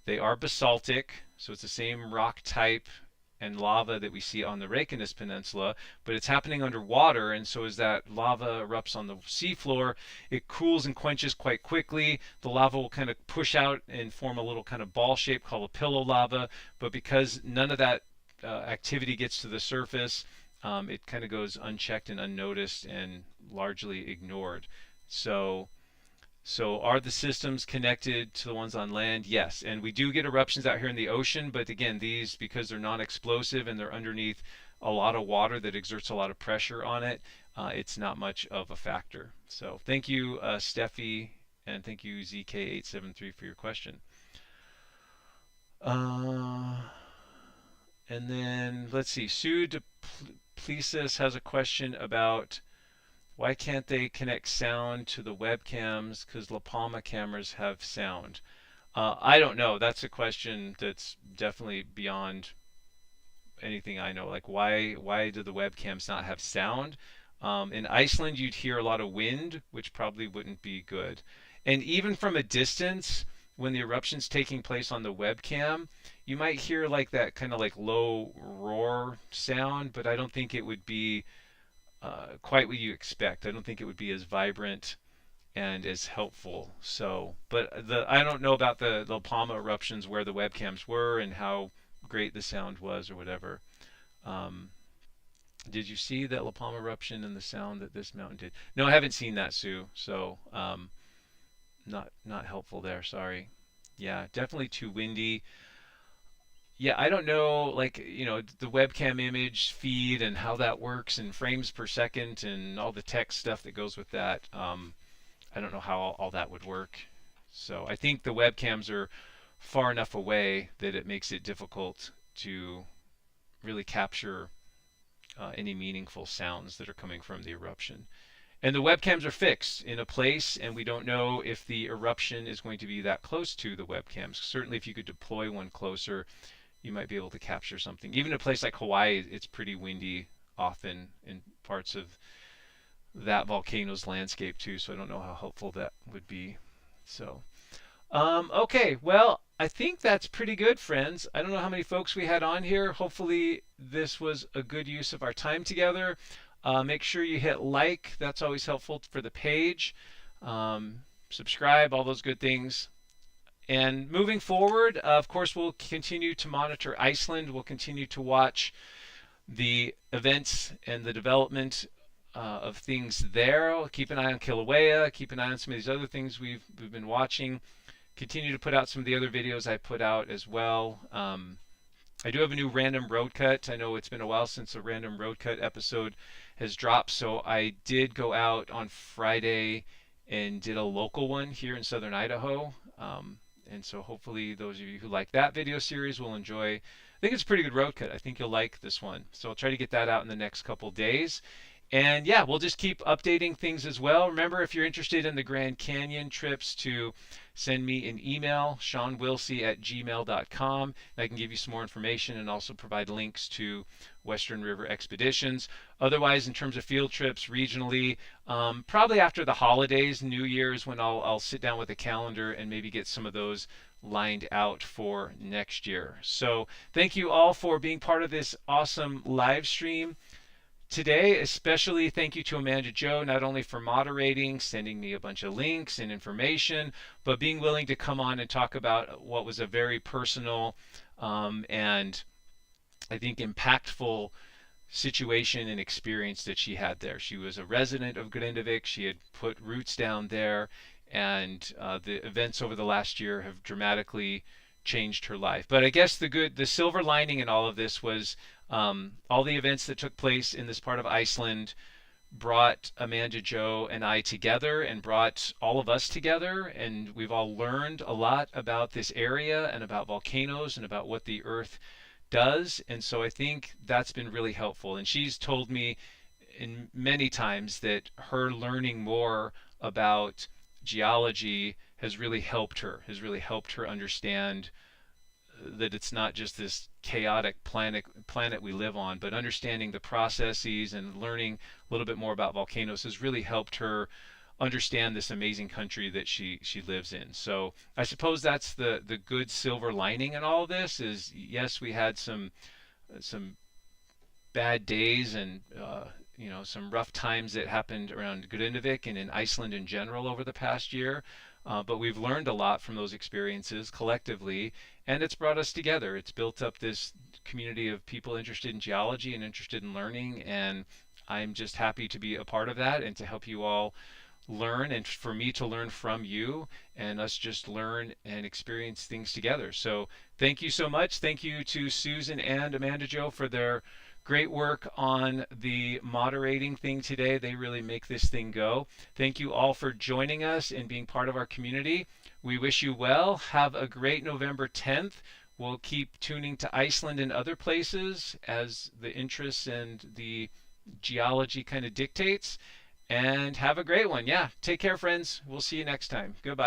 They are basaltic, so it's the same rock type and lava that we see on the Reykjanes Peninsula, but it's happening underwater, and so as that lava erupts on the seafloor, it cools and quenches quite quickly. The lava will kind of push out and form a little kind of ball shape called a pillow lava, but because none of that activity gets to the surface, it kind of goes unchecked and unnoticed and largely ignored. So so are the systems connected to the ones on land? Yes. And we do get eruptions out here in the ocean, but again, these, because they're non-explosive and they're underneath a lot of water that exerts a lot of pressure on it, it's not much of a factor. So thank you, Steffi, and thank you, ZK873, for your question. Uh, and then let's see, Sue Duplessis has a question about why can't they connect sound to the webcams? Because La Palma cameras have sound. I don't know. That's a question that's definitely beyond anything I know. Like why do the webcams not have sound? In Iceland, you'd hear a lot of wind, which probably wouldn't be good. And even from a distance, when the eruption's taking place on the webcam, you might hear like that kind of like low roar sound, but I don't think it would be quite what you expect. I don't think it would be as vibrant and as helpful. So, but I don't know about the Palma eruptions where the webcams were and how great the sound was or whatever. Um, did you see that La Palma eruption and the sound that this mountain did? No, I haven't seen that, Sue. So, not helpful there. Sorry. Yeah, definitely too windy. Yeah, I don't know, like, the webcam image feed and how that works in frames per second and all the text stuff that goes with that. I don't know how all that would work. So I think the webcams are far enough away that it makes it difficult to really capture any meaningful sounds that are coming from the eruption. And the webcams are fixed in a place, and we don't know if the eruption is going to be that close to the webcams. Certainly, if you could deploy one closer, you might be able to capture something. Even a place like Hawaii, it's pretty windy often in parts of that volcano's landscape too, so I don't know how helpful that would be. So, okay, well, I think that's pretty good, friends. I don't know how many folks we had on here. Hopefully, this was a good use of our time together. Make sure you hit like. That's always helpful for the page. Subscribe, all those good things. And moving forward, of course, we'll continue to monitor Iceland. We'll continue to watch the events and the development of things there. We'll keep an eye on Kilauea. Keep an eye on some of these other things we've been watching. Continue to put out some of the other videos I put out as well. I do have a new random road cut. I know it's been a while since a random road cut episode has dropped, so I did go out on Friday and did a local one here in southern Idaho. And so hopefully those of you who like that video series will enjoy. I think it's a pretty good road cut. I think you'll like this one. So I'll try to get that out in the next couple days. And yeah, we'll just keep updating things as well. Remember, if you're interested in the Grand Canyon trips, to send me an email, shawnwillsey@gmail.com. I can give you some more information and also provide links to Western River expeditions. Otherwise, in terms of field trips regionally, probably after the holidays, New Year's, when I'll sit down with a calendar and maybe get some of those lined out for next year. So thank you all for being part of this awesome live stream today. Especially thank you to Amanda Jo, not only for moderating, sending me a bunch of links and information, but being willing to come on and talk about what was a very personal and I think impactful situation and experience that she had there. She was a resident of Grindavik. She had put roots down there, and the events over the last year have dramatically changed her life. But I guess the silver lining in all of this was all the events that took place in this part of Iceland brought Amanda, Jo, and I together and brought all of us together. And we've all learned a lot about this area and about volcanoes and about what the Earth does. And so I think that's been really helpful. And she's told me in many times that her learning more about geology has really helped her understand that it's not just this chaotic planet we live on, but understanding the processes and learning a little bit more about volcanoes has really helped her understand this amazing country that she lives in. So I suppose that's the good silver lining in all of this is yes, we had some bad days and some rough times that happened around Grindavik and in Iceland in general over the past year. But we've learned a lot from those experiences collectively, and it's brought us together. It's built up this community of people interested in geology and interested in learning, and I'm just happy to be a part of that and to help you all learn and for me to learn from you and us just learn and experience things together. So thank you so much. Thank you to Susan and Amanda Jo for their great work on the moderating thing today. They really make this thing go. Thank you all for joining us and being part of our community. We wish you well. Have a great November 10th. We'll keep tuning to Iceland and other places as the interests and the geology kind of dictates. And have a great one. Yeah. Take care, friends. We'll see you next time. Goodbye.